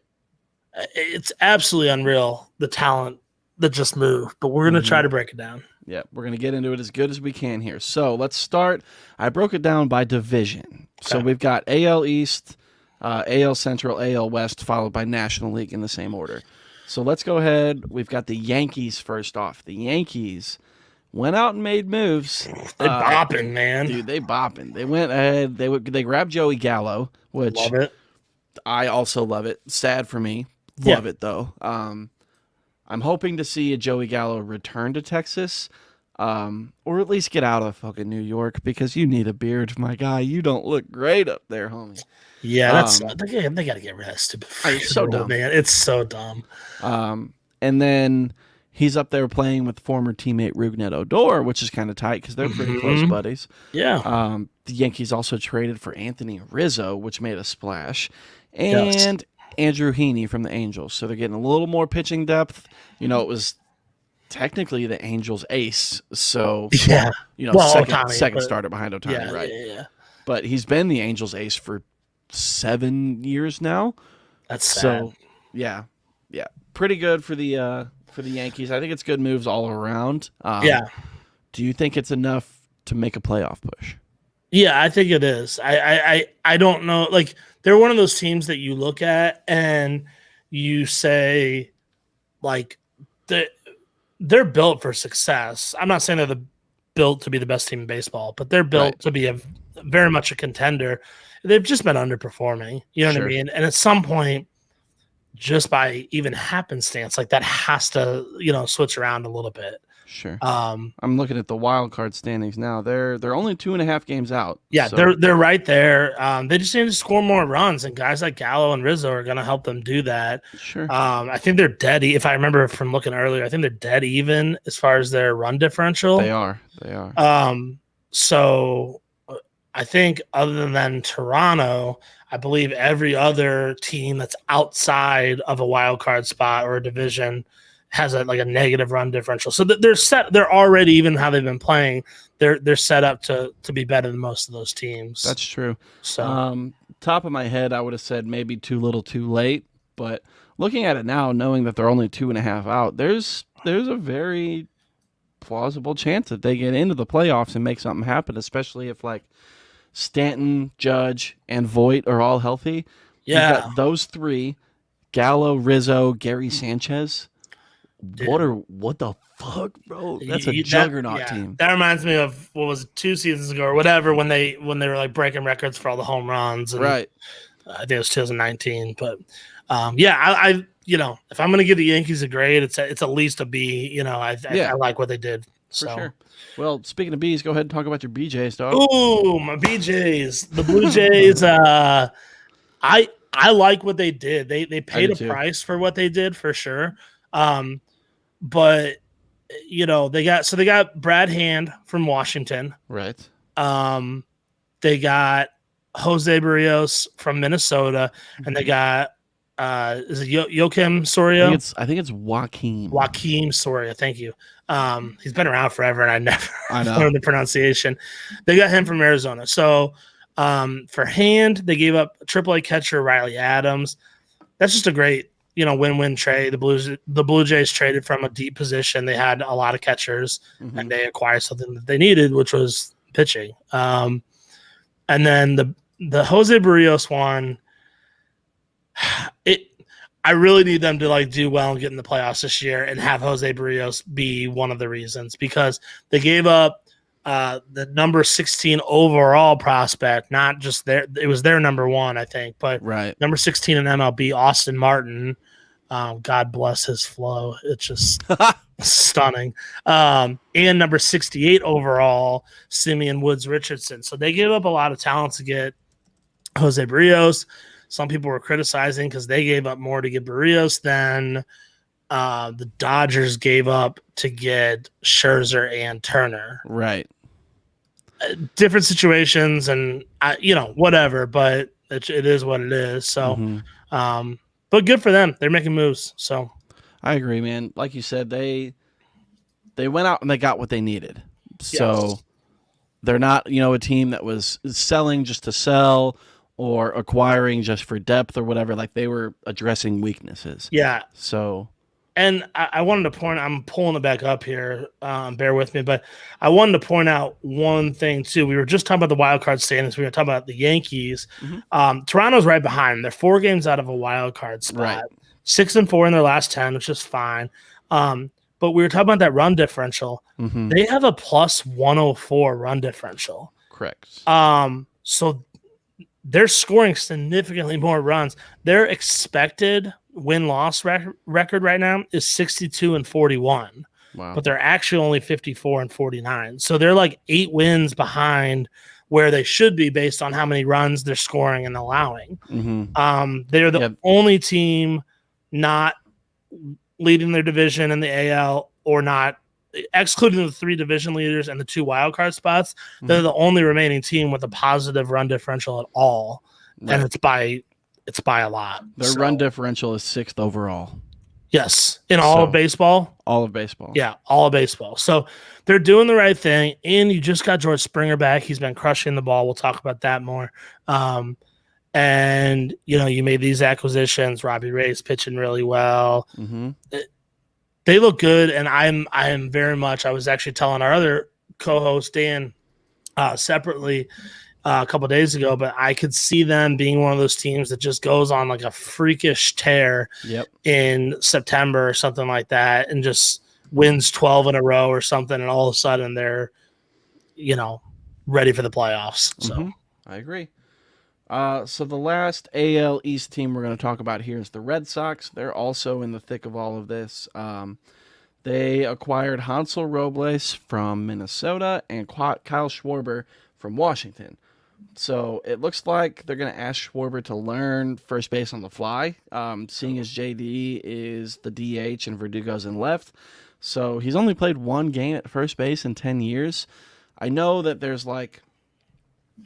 It's absolutely unreal, the talent that just moved. But we're going to try to break it down. Yeah, we're going to get into it as good as we can here. So let's start. I broke it down by division. Okay. So we've got AL East, AL Central, AL West, followed by National League in the same order. So let's go ahead. We've got the Yankees first off. The Yankees went out and made moves. They bopping, man. Dude, they bopping. They went ahead. They grabbed Joey Gallo, which love it. I also love it. Sad for me. Love it, though. I'm hoping to see a Joey Gallo return to Texas, or at least get out of fucking New York because you need a beard, my guy. You don't look great up there, homie. Yeah, they got to get rid of that stupid. It's so dumb, man. It's so dumb. And then he's up there playing with former teammate Rougned Odor, which is kind of tight because they're pretty close buddies. Yeah. The Yankees also traded for Anthony Rizzo, which made a splash, and Andrew Heaney from the Angels. So they're getting a little more pitching depth. You know, it was technically the Angels' ace. So second starter behind Ohtani, right? Yeah. But he's been the Angels' ace for 7 years now. That's sad. So Yeah, pretty good for the Yankees. I think it's good moves all around. Yeah. Do you think it's enough to make a playoff push? Yeah, I think it is. I don't know. Like, they're one of those teams that you look at and you say, like, they're built for success. I'm not saying they're built to be the best team in baseball, but they're built to be very much a contender. They've just been underperforming. You know what I mean? And at some point, just by even happenstance, like, that has to, switch around a little bit. Sure. I'm looking at the wild card standings now. They're only 2.5 games out. Yeah, so. they're right there. They just need to score more runs, and guys like Gallo and Rizzo are going to help them do that. Sure. I think they're dead. If I remember from looking earlier, I think they're dead even as far as their run differential. They are. So I think other than Toronto, I believe every other team that's outside of a wild card spot or a division has a negative run differential. So they're set. They're already, even how they've been playing, they're set up to be better than most of those teams. That's true. So top of my head, I would have said maybe too little, too late. But looking at it now, knowing that they're only 2.5 out, there's a very plausible chance that they get into the playoffs and make something happen, especially if Stanton, Judge, and Voit are all healthy. Yeah, you've got those three: Gallo, Rizzo, Gary Sanchez. What the fuck, bro? That's a juggernaut team. That reminds me of what was it, 2 seasons ago or whatever, when they were breaking records for all the home runs. And, right. I think it was 2019. But I if I'm gonna give the Yankees a grade, it's at least a B. I like what they did. So. For sure. Well, speaking of B's, go ahead and talk about your BJs, dog. Ooh, my BJs. The Blue Jays. I like what they did. They paid a price for what they did, for sure. But they got Brad Hand from Washington. Right. They got Jose Barrios from Minnesota, and they got is it Joakim Soria? I think it's Joaquim. Joaquim Soria, thank you. He's been around forever, and I never know learned the pronunciation. They got him from Arizona. So for Hand, they gave up AAA catcher Riley Adams. That's just a great win-win trade. The Blue Jays traded from a deep position. They had a lot of catchers, and they acquired something that they needed, which was pitching. And then the Jose Barrios one, I really need them to do well and get in the playoffs this year, and have Jose Barrios be one of the reasons, because they gave up the number 16 overall prospect, not just it was their number 1, I think, but number 16 in MLB, Austin Martin. God bless his flow. It's just stunning. And number 68 overall, Simeon Woods Richardson. So they gave up a lot of talent to get Jose Barrios. Some people were criticizing because they gave up more to get Barrios than the Dodgers gave up to get Scherzer and Turner. Right. Different situations, and whatever, but it is what it is. So, but good for them. They're making moves. So I agree, man. Like you said, they went out and they got what they needed. So they're not, a team that was selling just to sell or acquiring just for depth or whatever. They were addressing weaknesses. Yeah. So. And I wanted to point, I'm pulling it back up here, bear with me, but I wanted to point out one thing, too. We were just talking about the wild card standings. We were talking about the Yankees. Toronto's right behind them. They're 4 games out of a wild card spot. Right. 6-4 in their last 10, which is fine. But we were talking about that run differential. They have a plus 104 run differential. Correct. So they're scoring significantly more runs. Their expected win-loss record right now is 62-41. Wow. But they're actually only 54-49. So they're 8 wins behind where they should be based on how many runs they're scoring and allowing. They're the only team not leading their division in the AL, or not, excluding the 3 division leaders and the 2 wild card spots. They're the only remaining team with a positive run differential at all. Right. And it's by a lot. Their run differential is 6th overall. Yes. In all of baseball? All of baseball. Yeah, all of baseball. So they're doing the right thing. And you just got George Springer back. He's been crushing the ball. We'll talk about that more. And, you made these acquisitions. Robbie Ray's pitching really well. Mm-hmm. They look good, and I am very much. I was actually telling our other co-host Dan separately a couple of days ago, but I could see them being one of those teams that just goes on like a freakish tear in September or something like that, and just wins 12 in a row or something, and all of a sudden they're, ready for the playoffs. So I agree. So the last AL East team we're going to talk about here is the Red Sox. They're also in the thick of all of this. They acquired Hansel Robles from Minnesota and Kyle Schwarber from Washington. So it looks like they're going to ask Schwarber to learn first base on the fly, seeing as JD is the DH and Verdugo's in left. So he's only played one game at first base in 10 years. I know that there's a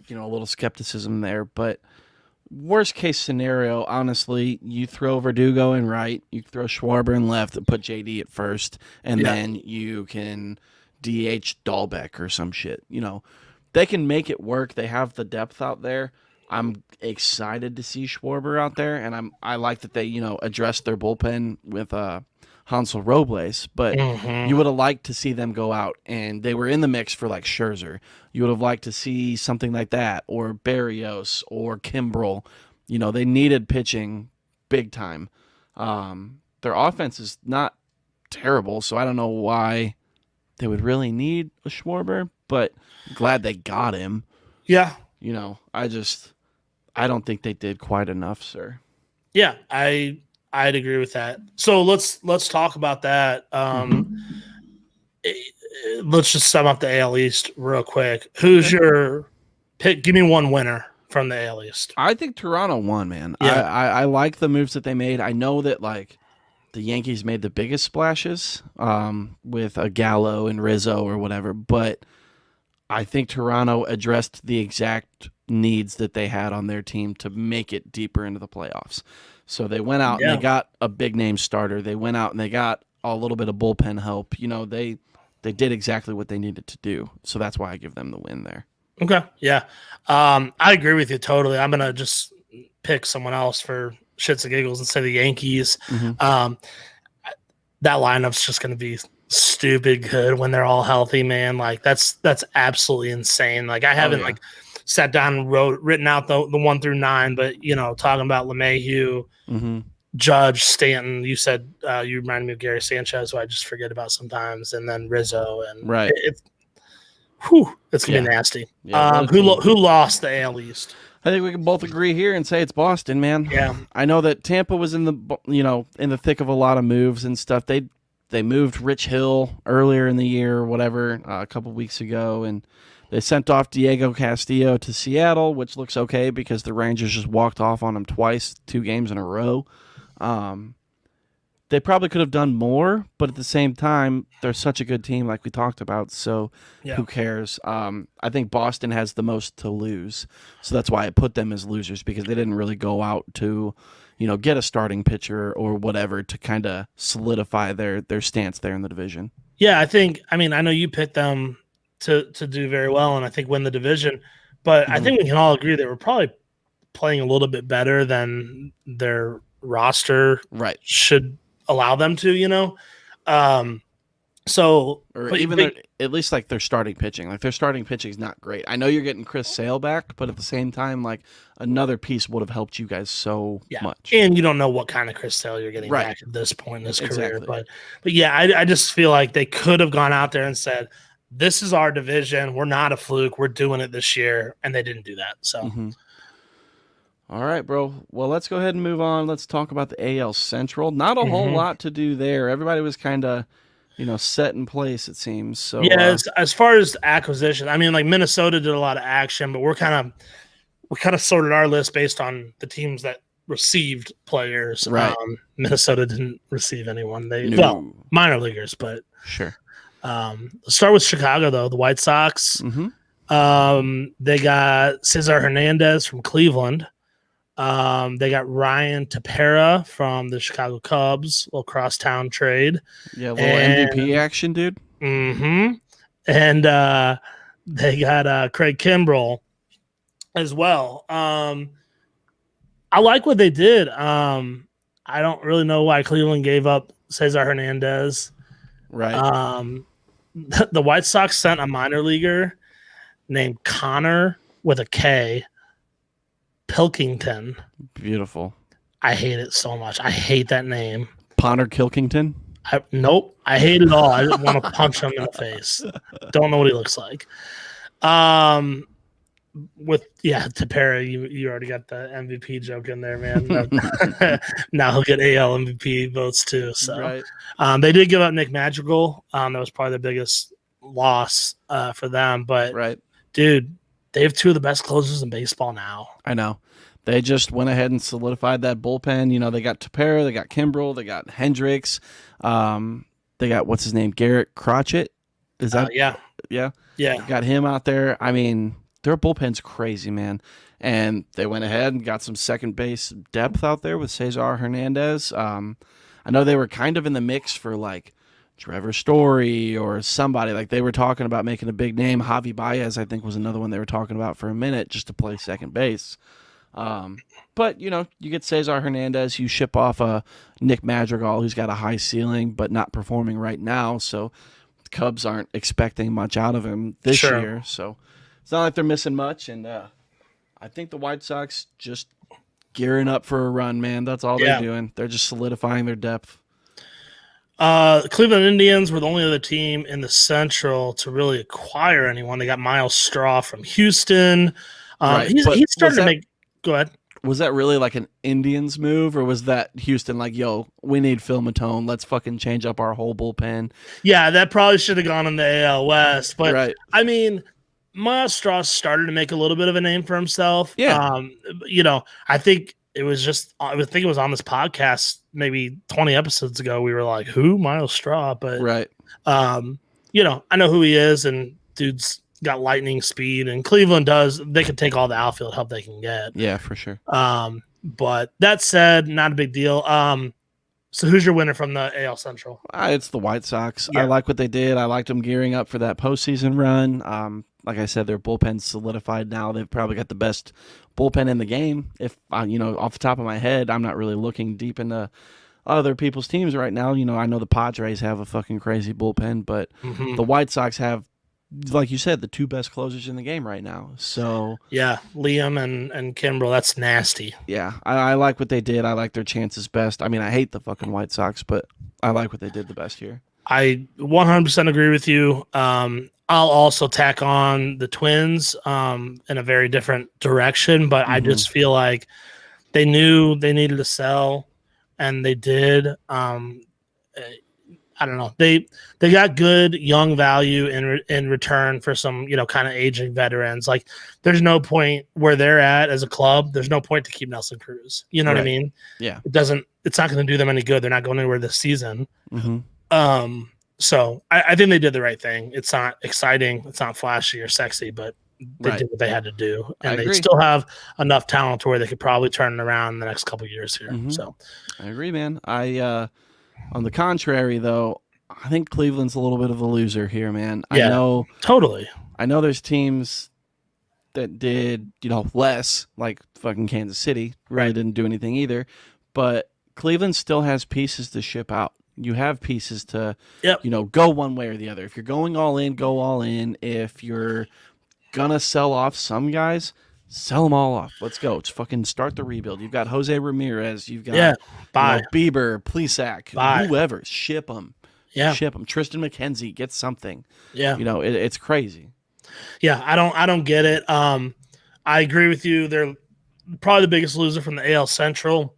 little skepticism there, but worst case scenario, honestly, you throw Verdugo in right, you throw Schwarber in left, and put JD at first, and then you can DH Dahlbeck or some shit. They can make it work. They have the depth out there. I'm excited to see Schwarber out there, and I like that they addressed their bullpen with Hansel Robles, but you would have liked to see them go out, and they were in the mix for like Scherzer. You would have liked to see something like that, or Barrios, or Kimbrel. They needed pitching big time. Their offense is not terrible, so I don't know why they would really need a Schwarber, but glad they got him. Yeah. I don't think they did quite enough, sir. Yeah, I'd agree with that. So let's talk about that. Let's just sum up the AL East real quick. Who's your pick? Give me one winner from the AL East. I think Toronto won, man. Yeah. I like the moves that they made. I know that the Yankees made the biggest splashes with a Gallo and Rizzo or whatever, but I think Toronto addressed the exact needs that they had on their team to make it deeper into the playoffs. So they went out and they got a big name starter. They went out and they got a little bit of bullpen help. They did exactly what they needed to do. So that's why I give them the win there. Okay. Yeah. I agree with you totally. I'm going to just pick someone else for shits and giggles and say the Yankees. That lineup's just going to be stupid good when they're all healthy, man. Like that's absolutely insane. Like I haven't sat down and written out the 1 through 9, but talking about LeMahieu, Judge, Stanton. You said you reminded me of Gary Sanchez, who I just forget about sometimes, and then Rizzo, and it's gonna be nasty. Who lost the AL East? I think we can both agree here and say it's Boston, man. Yeah, I know that Tampa was in the thick of a lot of moves and stuff. They moved Rich Hill earlier in the year, or whatever, a couple weeks ago, and they sent off Diego Castillo to Seattle, which looks okay because the Rangers just walked off on him twice, 2 games in a row. They probably could have done more, but at the same time, they're such a good team like we talked about, so who cares? I think Boston has the most to lose, so that's why I put them as losers, because they didn't really go out to get a starting pitcher or whatever to kind of solidify their stance there in the division. Yeah, I know you picked them to do very well and I think win the division, but I think we can all agree they were probably playing a little bit better than their roster should allow them to, at least like their starting pitching. Like their starting pitching is not great. I know you're getting Chris Sale back, but at the same time, like another piece would have helped you guys so much. And you don't know what kind of Chris Sale you're getting back at this point in his career. But yeah, I just feel like they could have gone out there and said, this is our division. We're not a fluke. We're doing it this year. And they didn't do that. So, All right, bro. Well, let's go ahead and move on. Let's talk about the AL Central. Not a whole lot to do there. Everybody was kind of, set in place, it seems. So yeah, as far as acquisition, like Minnesota did a lot of action, but we kind of sorted our list based on the teams that received players. Right. Minnesota didn't receive anyone. Minor leaguers, but sure. Let's start with Chicago, though. The White Sox. They got Cesar Hernandez from Cleveland. They got Ryan Tepera from the Chicago Cubs, little crosstown trade. Yeah, a little MVP action, dude. And they got Craig Kimbrel as well. I like what they did. I don't really know why Cleveland gave up Cesar Hernandez. Right. The White Sox sent a minor leaguer named Connor with a K, Pilkington. Beautiful. I hate it so much. I hate that name. Connor Kilkington? Nope. I hate it all. I just want to punch him in the face. Don't know what he looks like. Tepera, you already got the MVP joke in there, man. Now he'll get AL MVP votes too. So Right. They did give up Nick Madrigal. That was probably the biggest loss for them. But Right. dude, they have two of the best closers in baseball now. I know. They just went ahead and solidified that bullpen. You know, they got Tepera, they got Kimbrel, they got Hendricks, they got what's his name, Garrett Crotchet. Is that yeah? Got him out there. I mean, their bullpen's crazy, man. And they went ahead and got some second base depth out there with Cesar Hernandez. I know they were kind of in the mix for like Trevor Story or somebody. Like they were talking about making a big name. Javi Baez, I think, was another one they were talking about for a minute just to play second base. But, you know, you get Cesar Hernandez, you ship off a Nick Madrigal, who's got a high ceiling but not performing right now. So the Cubs aren't expecting much out of him this year. So it's not like they're missing much. And I think the White Sox just gearing up for a run, man. That's all they're doing. They're just solidifying their depth. Cleveland Indians were the only other team in the Central to really acquire anyone. They got Miles Straw from Houston. Right. He started to make – go ahead. Was that really like an Indians move, or was that Houston like, yo, we need Phil Matone. Let's fucking change up our whole bullpen? Yeah, that probably should have gone in the AL West. But, right. I mean, Miles Straw started to make a little bit of a name for himself. Yeah. You know, I think it was just – I think it was on this podcast maybe 20 episodes ago. We were like, who? Miles Straw? But, right. You know, I know who he is, and dude's – got lightning speed, and Cleveland does. They can take all the outfield help they can get. Yeah, for sure. But that said, not a big deal. So who's your winner from the AL Central? It's the White Sox. Yeah. I like what they did. I liked them gearing up for that postseason run. Like I said, their bullpen's solidified now. They've probably got the best bullpen in the game. If you know, off the top of my head, I'm not really looking deep into other people's teams right now. You know, I know the Padres have a fucking crazy bullpen, but the White Sox have, like you said, the two best closers in the game right now. So yeah, Liam and Kimbrel, that's nasty. Yeah, I like what they did. I like their chances best. I mean, I hate the fucking White Sox, but I like what they did the best here. I 100% agree with you. I'll also tack on the Twins in a very different direction, but I just feel like they knew they needed to sell, and they did. I don't know. They got good young value in return for some, you know, kind of aging veterans. Like, there's no point where they're at as a club. There's no point to keep Nelson Cruz. You know what I mean? Yeah. It's not going to do them any good. They're not going anywhere this season. So I think they did the right thing. It's not exciting. It's not flashy or sexy, but they did what they had to do. And they still have enough talent to where they could probably turn it around in the next couple of years here. So I agree, man. On the contrary, though, I think Cleveland's a little bit of a loser here, man. Yeah, I know totally. I know there's teams that did, you know, less, like fucking Kansas City, really didn't do anything either. But Cleveland still has pieces to ship out. You have pieces to, you know, go one way or the other. If you're going all in, go all in. If you're gonna sell off some guys, sell them all off. Let's go. Just fucking start the rebuild. You've got Jose Ramirez. You've got Bieber, Plesac, whoever. Ship them. Yeah. Ship them. Tristan McKenzie, get something. Yeah. You know, it's crazy. Yeah, I don't get it. I agree with you. They're probably the biggest loser from the AL Central.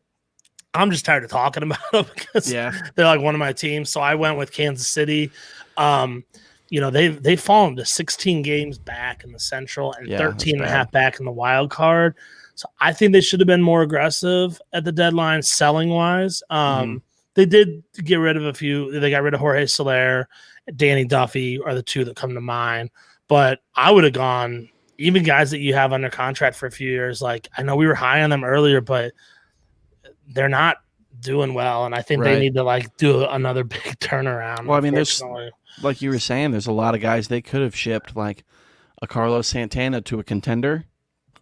I'm just tired of talking about them because they're like one of my teams. So I went with Kansas City. You know, they've fallen to 16 games back in the Central and 13 and a half back in the wild card. So I think they should have been more aggressive at the deadline selling wise. They did get rid of a few. They got rid of Jorge Soler, Danny Duffy are the two that come to mind. But I would have gone even guys that you have under contract for a few years. Like, I know we were high on them earlier, but they're not doing well. And I think they need to like do another big turnaround. Well, I mean, there's, like you were saying, there's a lot of guys they could have shipped, like a Carlos Santana to a contender.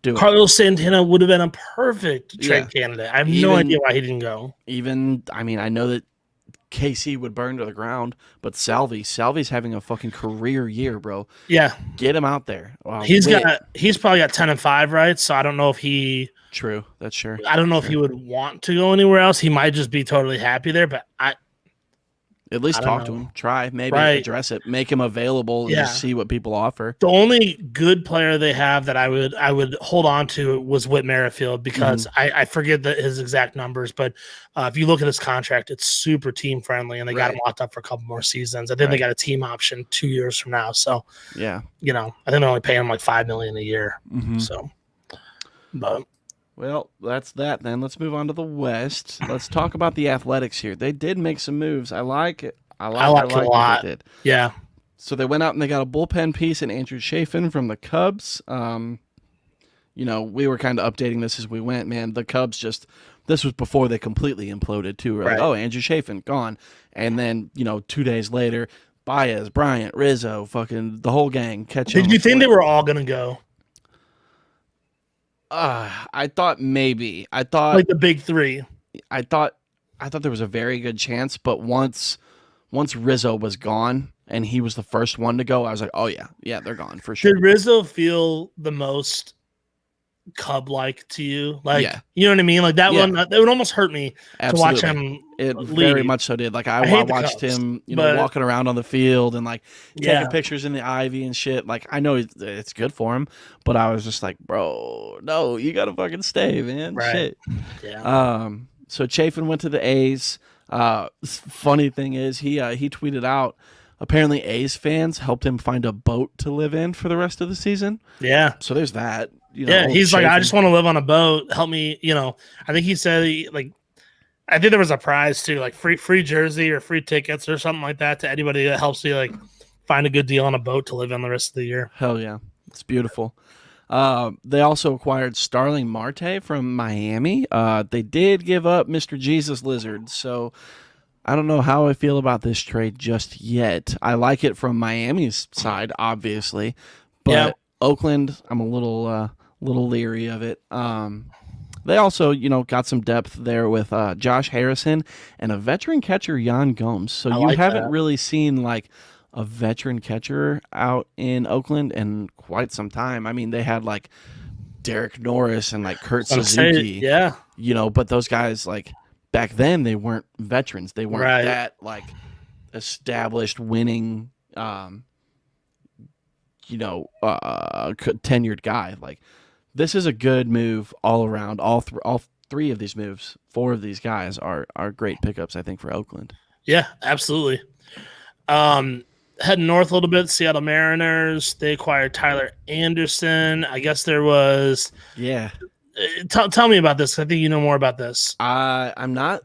Do it. Carlos Santana would have been a perfect trade Yeah. candidate. I have no idea why he didn't go. I know that KC would burn to the ground, but Salvy's having a fucking career year, bro. Yeah. Get him out there. He's probably got 10-5, right? So I don't know if he True, that's sure. I don't know if he would want to go anywhere else. He might just be totally happy there, but At least talk to him. Try. Maybe address it. Make him available and just see what people offer. The only good player they have that I would hold on to was Whit Merrifield because I forget his exact numbers, but if you look at his contract, it's super team friendly, and they got him locked up for a couple more seasons. I think they got a team option 2 years from now. So yeah, I think they're only paying him like $5 million a year. So, but. Well, that's that then. Let's move on to the West. Let's talk about the Athletics here. They did make some moves. I like it. I like it a lot. They did. Yeah. So they went out and they got a bullpen piece in Andrew Chafin from the Cubs. We were kind of updating this as we went, man. The Cubs this was before they completely imploded too. We're like, oh, Andrew Chafin, gone. And then, 2 days later, Baez, Bryant, Rizzo, fucking the whole gang catching. Did you think they were all going to go? I thought maybe. I thought like the big three. I thought there was a very good chance, but once Rizzo was gone and he was the first one to go, I was like, oh yeah, they're gone for sure. Did Rizzo feel the most Cub-like to you? Like, you know what I mean? Like that one, that would almost hurt me to watch him. It leave. very much so did. Like I watched him, walking around on the field and like taking pictures in the ivy and shit. Like I know it's good for him, but I was just like, bro, no, you gotta fucking stay, man. Right. Shit. Yeah. So Chafin went to the A's. Funny thing is, he tweeted out, apparently A's fans helped him find a boat to live in for the rest of the season. Yeah. So there's that. He's Chafin. Like, I just want to live on a boat. Help me. I think he said I think there was a prize too, like free jersey or free tickets or something like that to anybody that helps you like find a good deal on a boat to live on the rest of the year. Hell yeah, it's beautiful. They also acquired Starling Marte from Miami. They did give up Mr. Jesus Lizard, so I don't know how I feel about this trade just yet. I like it from Miami's side, obviously, but Oakland, I'm a little leery of it. They also, got some depth there with Josh Harrison and a veteran catcher, Yan Gomes. So you haven't really seen like a veteran catcher out in Oakland in quite some time. I mean, they had like Derek Norris and like Kurt Suzuki. But those guys, like back then, they weren't veterans. They weren't that like established winning, tenured guy. Like this is a good move all around. All three of these moves, four of these guys are great pickups, I think, for Oakland. Yeah, absolutely. Heading north a little bit, Seattle Mariners. They acquired Tyler Anderson. I guess there was. Yeah. Tell me about this. I think you know more about this. I'm not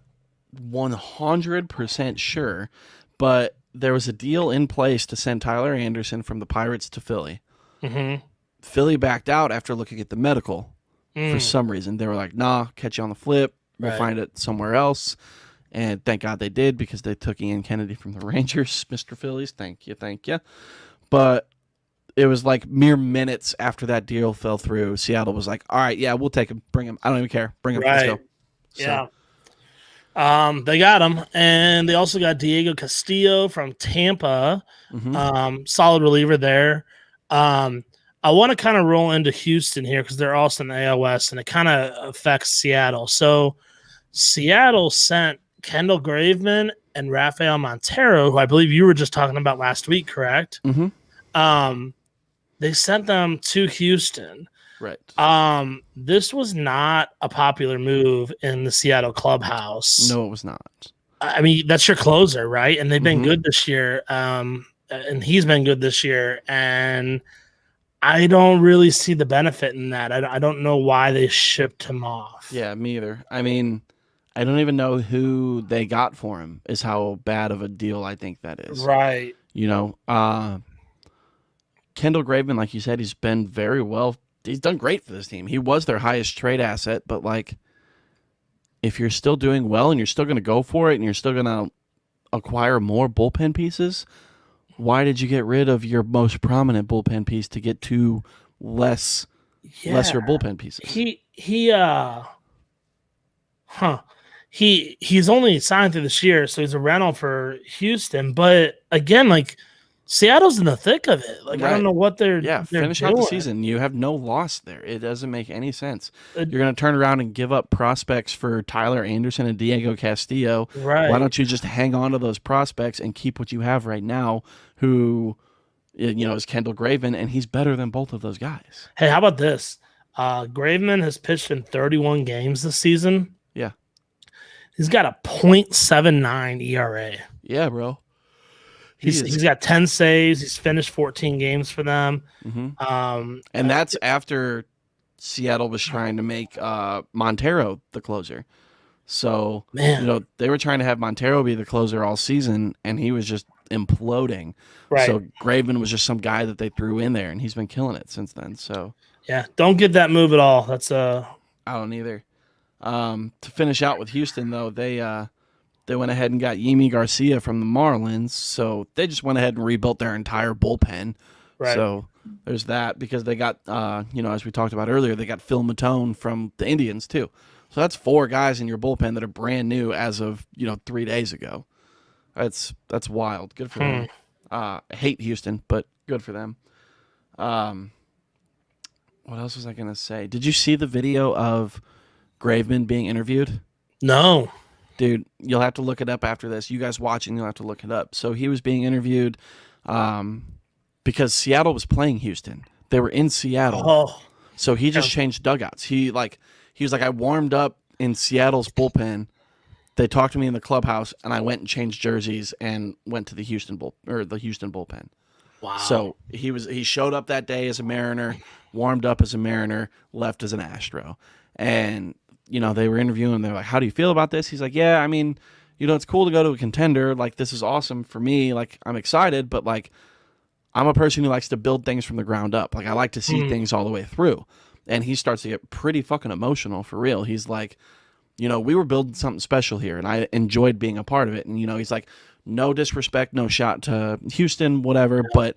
100% sure, but there was a deal in place to send Tyler Anderson from the Pirates to Philly. Mm-hmm. Philly backed out after looking at the medical for some reason. They were like, nah, catch you on the flip. We'll find it somewhere else. And thank God they did because they took Ian Kennedy from the Rangers, Mr. Phillies. Thank you. But it was like mere minutes after that deal fell through. Seattle was like, all right, yeah, we'll take him. Bring him. I don't even care. Bring him. Let's go. So. Yeah. They got him. And they also got Diego Castillo from Tampa. Mm-hmm. Solid reliever there. I want to kind of roll into Houston here because they're also in the AL West, and it kind of affects Seattle. So Seattle sent Kendall Graveman and Rafael Montero, who I believe you were just talking about last week, correct? Mm-hmm. They sent them to Houston. Right. This was not a popular move in the Seattle clubhouse. No, it was not. I mean, that's your closer, right? And they've been good this year. And he's been good this year. And I don't really see the benefit in that. I don't know why they shipped him off. Yeah, me either. I mean, I don't even know who they got for him is how bad of a deal I think that is. Right. Kendall Graveman, like you said, he's been very well. He's done great for this team. He was their highest trade asset, but like if you're still doing well and you're still going to go for it and you're still going to acquire more bullpen pieces, why did you get rid of your most prominent bullpen piece to get two less unless you're bullpen pieces. He's only signed through this year, so he's a rental for Houston. But again, like Seattle's in the thick of it. Like I don't know what they're finish doing. out the season. You have no loss there. It doesn't make any sense. You're going to turn around and give up prospects for Tyler Anderson and Diego Castillo. Right? Why don't you just hang on to those prospects and keep what you have right now? Who, is Kendall Graveman, and he's better than both of those guys. Hey, how about this? Graveman has pitched in 31 games this season. Yeah. He's got a .79 ERA. Yeah, bro. He's got 10 saves. He's finished 14 games for them. Mm-hmm. And that's after Seattle was trying to make Montero the closer. So, they were trying to have Montero be the closer all season, and he was just imploding. Right. So Graveman was just some guy that they threw in there, and he's been killing it since then. So yeah, don't get that move at all. That's I don't either. To finish out with Houston, though, they went ahead and got Yimi Garcia from the Marlins, so they just went ahead and rebuilt their entire bullpen. Right. So there's that, because they got, as we talked about earlier, they got Phil Matone from the Indians too. So that's 4 guys in your bullpen that are brand new as of 3 days ago. That's wild. Good for them. I hate Houston, but good for them. What else was I gonna say? Did you see the video of Graveman being interviewed? No. Dude, you'll have to look it up after this. You guys watching, you'll have to look it up. So he was being interviewed because Seattle was playing Houston. They were in Seattle. Oh. So he just changed dugouts. He was like, I warmed up in Seattle's bullpen. They talked to me in the clubhouse, and I went and changed jerseys and went to the Houston bullpen. Wow. So he showed up that day as a Mariner, warmed up as a Mariner, left as an Astro. And they were interviewing him. They're like, how do you feel about this? He's like, yeah, I mean, it's cool to go to a contender. Like, this is awesome for me. Like, I'm excited, but like, I'm a person who likes to build things from the ground up. Like, I like to see things all the way through. And he starts to get pretty fucking emotional for real. He's like, we were building something special here, and I enjoyed being a part of it. And, he's like, no disrespect, no shot to Houston, whatever, but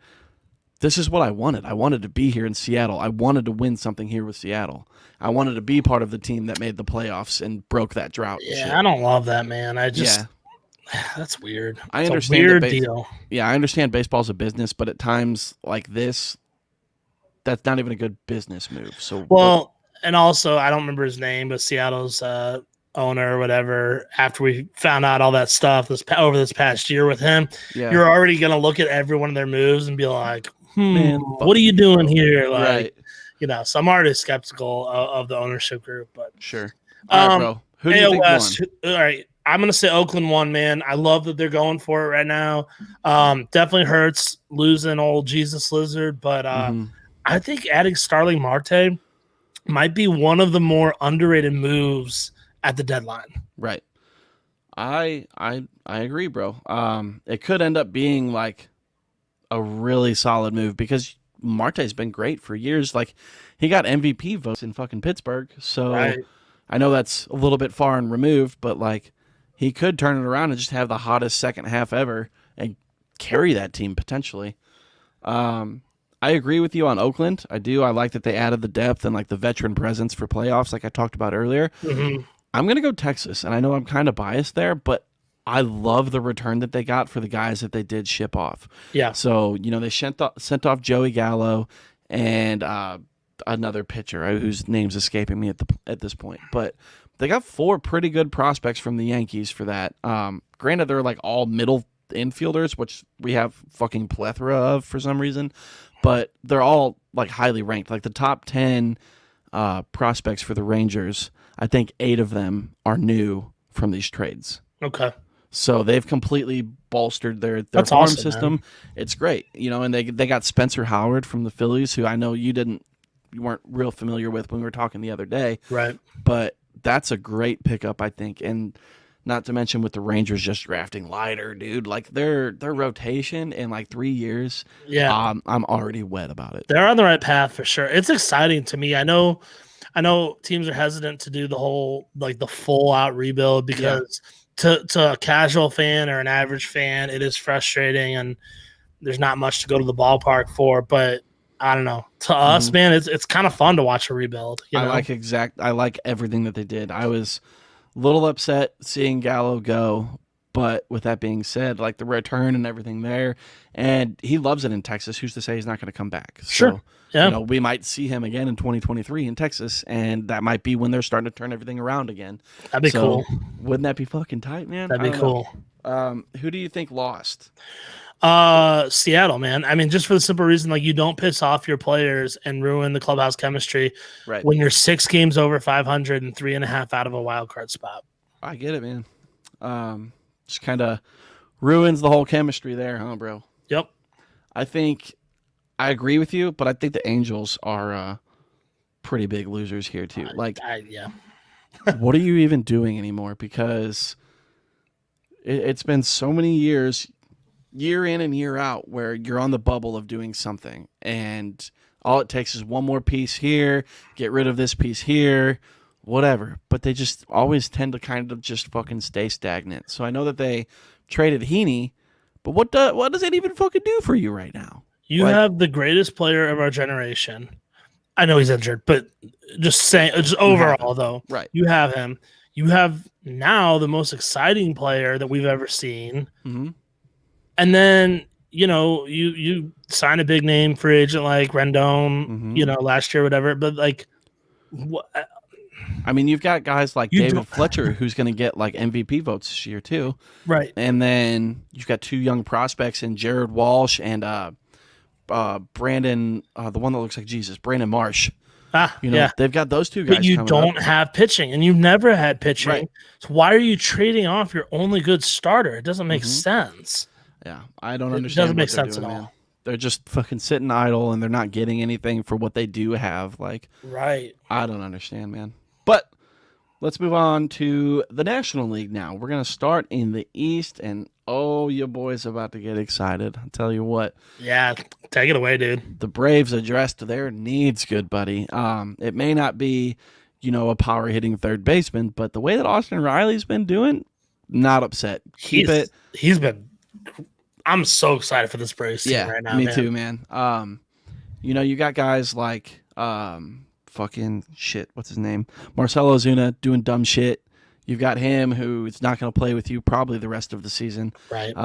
this is what I wanted. I wanted to be here in Seattle. I wanted to win something here with Seattle. I wanted to be part of the team that made the playoffs and broke that drought. Yeah, I don't love that, man. That's weird. I understand. Weird deal. Yeah, I understand baseball's a business, but at times like this, that's not even a good business move. So and also I don't remember his name, but Seattle's owner or whatever, after we found out all that stuff over this past year with him, you're already gonna look at every one of their moves and be like, man, what are you doing here? Like, right. So I'm already skeptical of the ownership group, but sure. All right, bro. Who do you think won? All right, I'm gonna say Oakland won, man. I love that they're going for it right now. Definitely hurts losing old Jesus Lizard, but I think adding Starling Marte might be one of the more underrated moves at the deadline. Right. I agree, bro. It could end up being like a really solid move because Marte's been great for years. Like, he got MVP votes in fucking Pittsburgh. So I know that's a little bit far and removed, but like, he could turn it around and just have the hottest second half ever and carry that team potentially. I agree with you on Oakland. I do. I like that they added the depth and like the veteran presence for playoffs, like I talked about earlier. I'm going to go Texas, and I know I'm kind of biased there, but I love the return that they got for the guys that they did ship off. Yeah. So, they sent off Joey Gallo and another pitcher whose name's escaping me at this point. But they got 4 pretty good prospects from the Yankees for that. Granted, they're like all middle infielders, which we have fucking plethora of for some reason, but they're all like highly ranked. Like the top 10 prospects for the Rangers, I think 8 of them are new from these trades. Okay. So they've completely bolstered their That's farm awesome, system. Man. It's great. And they got Spencer Howard from the Phillies, who I know you weren't real familiar with when we were talking the other day. Right. But that's a great pickup, I think. And not to mention with the Rangers just drafting Leiter, dude. Like their rotation in like 3 years. Yeah. I'm already wet about it. They're on the right path for sure. It's exciting to me. I know teams are hesitant to do the whole like the full out rebuild because to a casual fan or an average fan, it is frustrating and there's not much to go to the ballpark for. But I don't know. To us, man, it's kind of fun to watch a rebuild. You know? I like everything that they did. I was a little upset seeing Gallo go, but with that being said, like the return and everything there, and he loves it in Texas. Who's to say he's not going to come back? Sure. So, yeah. you know, we might see him again in 2023 in Texas, and that might be when they're starting to turn everything around again. That'd be cool. Wouldn't that be fucking tight, man? That'd be cool. Who do you think lost? Seattle, man. I mean, just for the simple reason, like, you don't piss off your players and ruin the clubhouse chemistry when you're 6 games over 500 and 3.5 out of a wild card spot. I get it, man. Just kind of ruins the whole chemistry there, huh, bro? Yep. I think I agree with you, but I think the Angels are pretty big losers here too. Like, yeah. What are you even doing anymore? Because it's been so many years, year in and year out, where you're on the bubble of doing something, and all it takes is one more piece here, get rid of this piece here, whatever. But they just always tend to kind of just fucking stay stagnant. So I know that they traded Heaney, but what does it even fucking do for you right now? You have the greatest player of our generation. I know he's injured, but just overall though, right? You have him. You have now the most exciting player that we've ever seen. Mm-hmm. And then, you know, you sign a big name free agent like Rendon, you know, last year, whatever. But like, I mean, you've got guys like David Fletcher, who's going to get like MVP votes this year too, right? And then you've got 2 young prospects in Jared Walsh and Brandon, the one that looks like Jesus, Brandon Marsh. You know, they've got those 2 guys. But you don't have pitching, and you've never had pitching. Right. So why are you trading off your only good starter? It doesn't make sense. Yeah, I don't understand. It doesn't make sense at all. Man. They're just fucking sitting idle, and they're not getting anything for what they do have. Like, right. I don't understand, man. But let's move on to the National League now. We're going to start in the East, and your boy's about to get excited. I'll tell you what. Yeah, take it away, dude. The Braves addressed their needs, good buddy. It may not be, you know, a power-hitting third baseman, but the way that Austin Riley's been doing, not upset. He's been... I'm so excited for this Braves team right now. Me too, man. You know, you got guys like fucking shit. What's his name? Marcelo Ozuna doing dumb shit. You've got him who's not going to play with you probably the rest of the season. Right.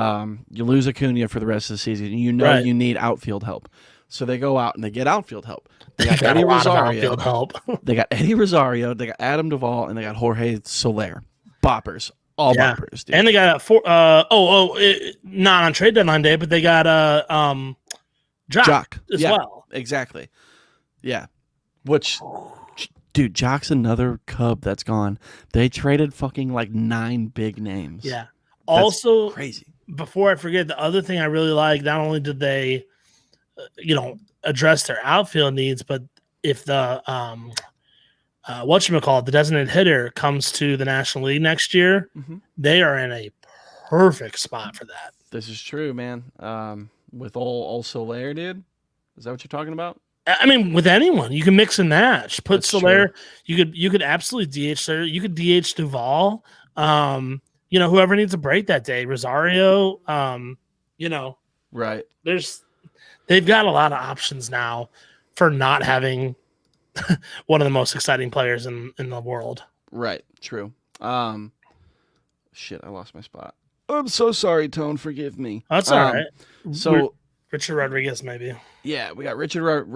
You lose Acuna for the rest of the season. You know you need outfield help. So they go out and they get outfield help. They got Eddie Rosario. They got Eddie Rosario. They got Adam Duvall, and they got Jorge Soler. Boppers. All boppers, dude. And they got not on trade deadline day, but they got Jock as well. Exactly. Yeah. Which, dude, Jock's another Cub that's gone. They traded fucking like 9 big names. Yeah. Also, crazy. Before I forget, the other thing I really like, not only did they, address their outfield needs, but if the the designated hitter comes to the National League next year, they are in a perfect spot for that. This is true, man. With old Soler, dude. Is that what you're talking about? I mean, with anyone, you can mix and match. Put Soler, you could absolutely DH Soler. You could DH Duvall. Whoever needs a break that day, Rosario. Right. They've got a lot of options now for not having one of the most exciting players in the world. Right. True. Shit, I lost my spot. I'm so sorry, Tone. Forgive me. That's all right. So Richard Rodriguez, maybe. Yeah, we got Richard.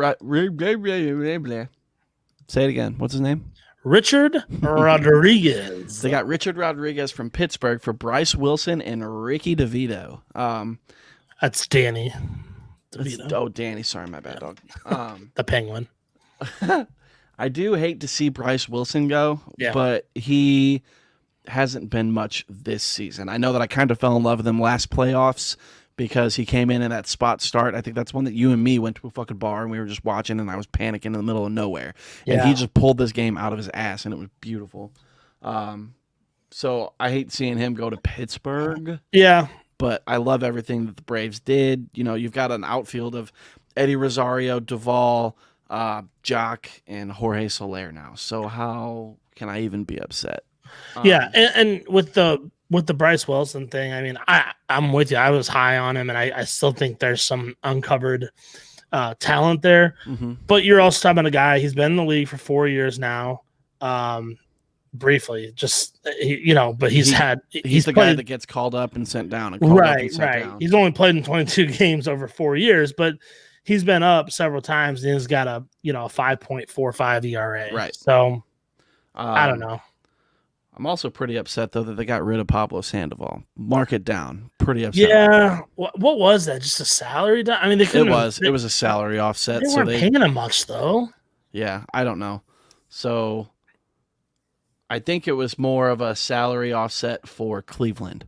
Say it again. What's his name? Richard Rodriguez. They got Richard Rodriguez from Pittsburgh for Bryce Wilson and Ricky DeVito. That's Danny DeVito. Danny. Sorry, my bad, dog. The Penguin. I do hate to see Bryce Wilson go, yeah. But he hasn't been much this season. I know that I kind of fell in love with him last playoffs because he came in that spot start. I think that's one that you and me went to a fucking bar and we were just watching and I was panicking in the middle of nowhere. Yeah. And he just pulled this game out of his ass and it was beautiful. So I hate seeing him go to Pittsburgh. Yeah. But I love everything that the Braves did. You know, you've got an outfield of Eddie Rosario, Duvall, Jock, and Jorge Soler now. So how can I even be upset? Yeah, and with the Bryce Wilson thing, I mean, I'm with you. I was high on him, and I still think there's some uncovered talent there. Mm-hmm. But you're also talking about a guy. He's been in the league for 4 years now. Briefly, just but he's the played, guy that gets called up and sent down. And called up and sent down. He's only played in 22 games over 4 years, but he's been up several times and he's got a 5.45 ERA. Right. So I don't know. I'm also pretty upset though that they got rid of Pablo Sandoval. Mark it down. Pretty upset. Yeah. What was that? Just a salary? I mean, it was a salary offset. They weren't paying him much though. Yeah, I don't know. So I think it was more of a salary offset for Cleveland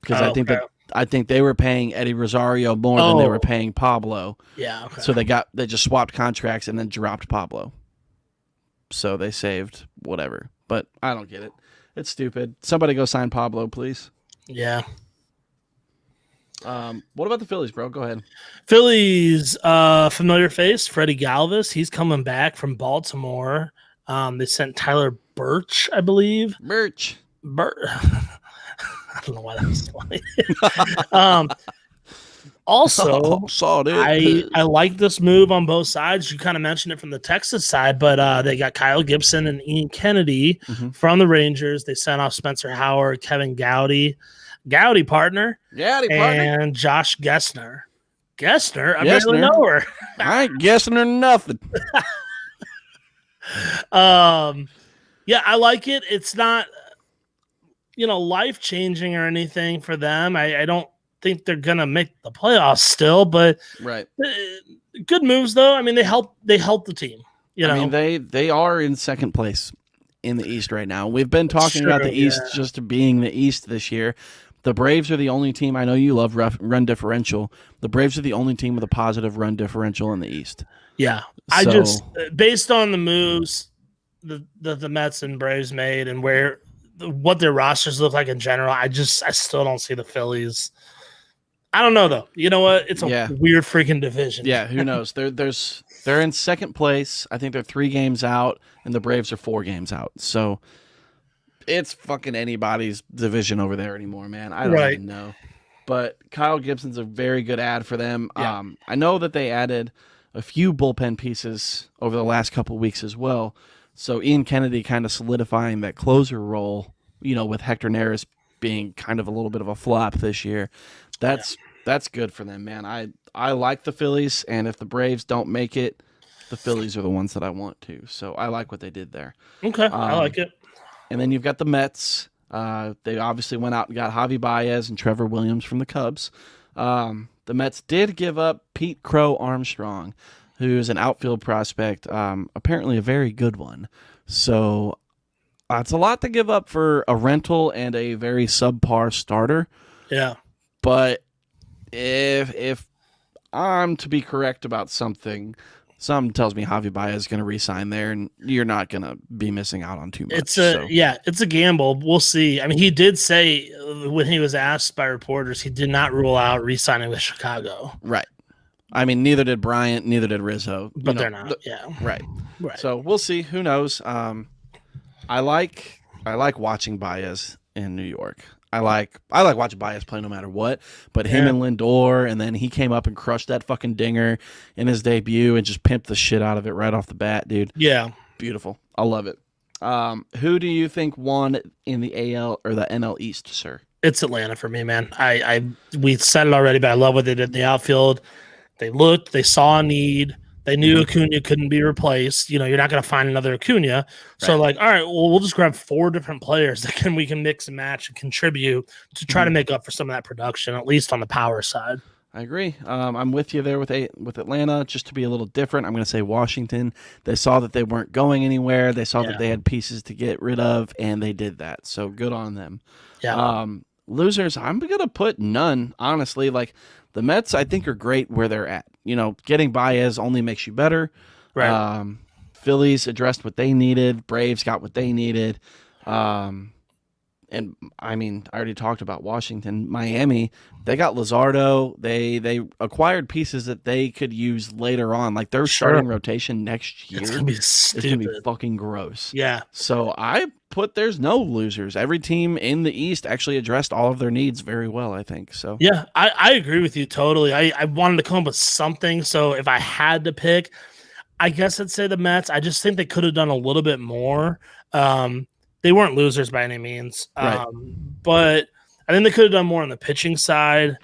because I think they were paying Eddie Rosario more than they were paying Pablo. Yeah. Okay. So they just swapped contracts and then dropped Pablo. So they saved whatever. But I don't get it. It's stupid. Somebody go sign Pablo, please. Yeah. What about the Phillies, bro? Go ahead. Phillies, familiar face, Freddie Galvis. He's coming back from Baltimore. They sent Tyler Birch, I believe. Birch. I don't know why that was funny. Also, I like this move on both sides. You kind of mentioned it from the Texas side, but they got Kyle Gibson and Ian Kennedy from the Rangers. They sent off Spencer Howard, Kevin Gowdy partner, and Josh Gessner. I barely know her. I ain't guessing her nothing. Yeah, I like it. It's not, life changing or anything for them. I don't think they're gonna make the playoffs still, but right. Good moves though. I mean, they help the team. I mean, they are in second place in the East right now. We've been talking about the East just being the East this year. The Braves are the only team. I know you love run differential. The Braves are the only team with a positive run differential in the East. Yeah, I just based on the moves the Mets and Braves made and what their rosters look like in general. I still don't see the Phillies. I don't know though. You know what? It's a weird freaking division. Yeah, who knows? They're in second place. I think they're 3 games out, and the Braves are 4 games out. So it's fucking anybody's division over there anymore, man. I don't even know. But Kyle Gibson's a very good ad for them. Yeah. I know that they added a few bullpen pieces over the last couple of weeks as well. So Ian Kennedy kind of solidifying that closer role, with Hector Neris being kind of a little bit of a flop this year. That's good for them, man. I like the Phillies, and if the Braves don't make it, the Phillies are the ones that I want to. So I like what they did there. Okay, I like it. And then you've got the Mets. They obviously went out and got Javi Baez and Trevor Williams from the Cubs. The Mets did give up Pete Crow Armstrong, who's an outfield prospect, apparently a very good one. So it's a lot to give up for a rental and a very subpar starter. Yeah. But if I'm to be correct about something tells me Javi Baez is going to re-sign there, and you're not going to be missing out on too much. It's a gamble. We'll see. I mean, he did say when he was asked by reporters, he did not rule out re-signing with Chicago. Right. I mean, neither did Bryant, neither did Rizzo. But they're not. Right. So we'll see. Who knows? I like watching Baez in New York. I like watching Baez play no matter what, but him and Lindor, and then he came up and crushed that fucking dinger in his debut and just pimped the shit out of it right off the bat, dude. Yeah. Beautiful. I love it. Who do you think won in the AL or the NL East, sir? It's Atlanta for me, man. We said it already, but I love what they did in the outfield. They looked, they saw a need. They knew Acuna couldn't be replaced. You're not going to find another Acuna. So, all right, well, we'll just grab 4 different players that we can mix and match and contribute to try to make up for some of that production, at least on the power side. I agree. I'm with you there with Atlanta. Just to be a little different, I'm going to say Washington. They saw that they weren't going anywhere. They saw that they had pieces to get rid of, and they did that. So good on them. Yeah. Losers, I'm going to put none, honestly. Like, the Mets, I think, are great where they're at. Getting Baez only makes you better. Right. Phillies addressed what they needed. Braves got what they needed. and I mean, I already talked about Washington, Miami. They got Luzardo. They acquired pieces that they could use later on. Like their starting rotation next year It's gonna be is stupid. going to be fucking gross. Yeah. So I put there's no losers. Every team in the East actually addressed all of their needs very well, I think. So Yeah, I agree with you totally. I wanted to come up with something. So if I had to pick, I guess I'd say the Mets. I just think they could have done a little bit more. They weren't losers by any means, Right. but I think they could have done more on the pitching side.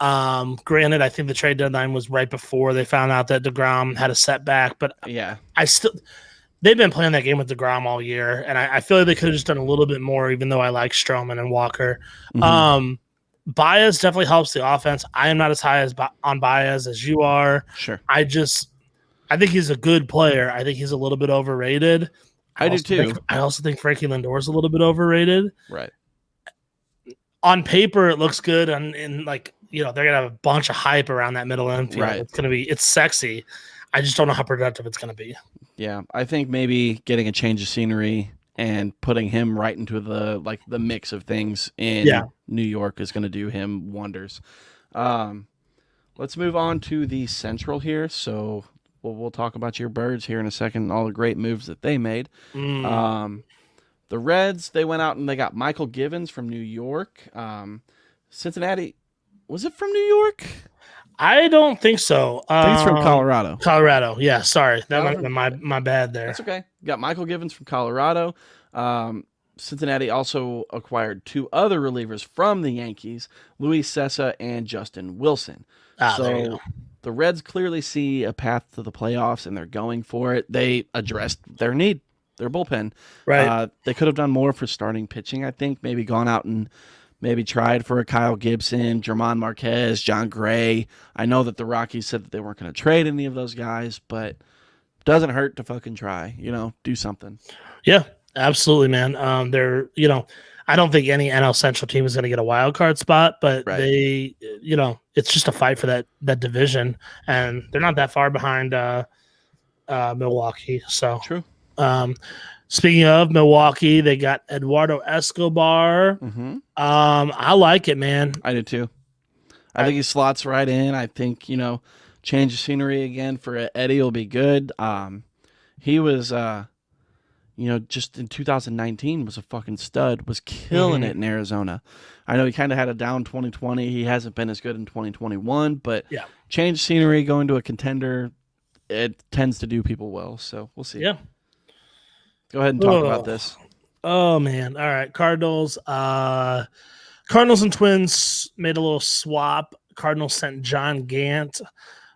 Granted, I think the trade deadline was right before they found out that Degrom had a setback, but yeah, they've been playing that game with Degrom all year, and I feel like they could have just done a little bit more, even though I like Stroman and Walker. Mhm. Baez definitely helps the offense. I am not as high on Baez as you are. Sure. I think he's a good player. I think he's a little bit overrated. I do too. I also think Frankie Lindor is a little bit overrated. Right. On paper, it looks good, and like they're gonna have a bunch of hype around that middle infield. Right. It's sexy. I just don't know how productive it's gonna be. Yeah, I think maybe getting a change of scenery and putting him right into the mix of things in New York is going to do him wonders. Let's move on to the Central here. So we'll talk about your Birds here in a second, all the great moves that they made. The Reds, they went out and they got Michael Givens from New York. Cincinnati, was it from New York? I don't think so. I think it's from Colorado. Colorado, yeah. Sorry, that might have been my bad there. That's okay. Got Michael Givens from Colorado. Cincinnati also acquired 2 other relievers from the Yankees, Luis Sessa and Justin Wilson. There you go. The Reds clearly see a path to the playoffs, and they're going for it. They addressed their need, their bullpen. Right. They could have done more for starting pitching, I think. Maybe gone out and maybe tried for a Kyle Gibson, German Marquez, John Gray. I know that the Rockies said that they weren't going to trade any of those guys, but doesn't hurt to fucking try. Do something. Yeah, absolutely, man. I don't think any NL Central team is going to get a wild card spot, but they, it's just a fight for that division, and they're not that far behind Milwaukee. So True. Speaking of Milwaukee, they got Eduardo Escobar. Mm-hmm. I like it, man. I do too. I think he slots right in. I think, change of scenery again for Eddie will be good. He was, just in 2019 was a fucking stud, was killing it in Arizona. I know he kind of had a down 2020. He hasn't been as good in 2021, but change of scenery, going to a contender, it tends to do people well. So we'll see. Yeah. Go ahead and talk about this. Oh, man. All right. Cardinals and Twins made a little swap. Cardinals sent John Gant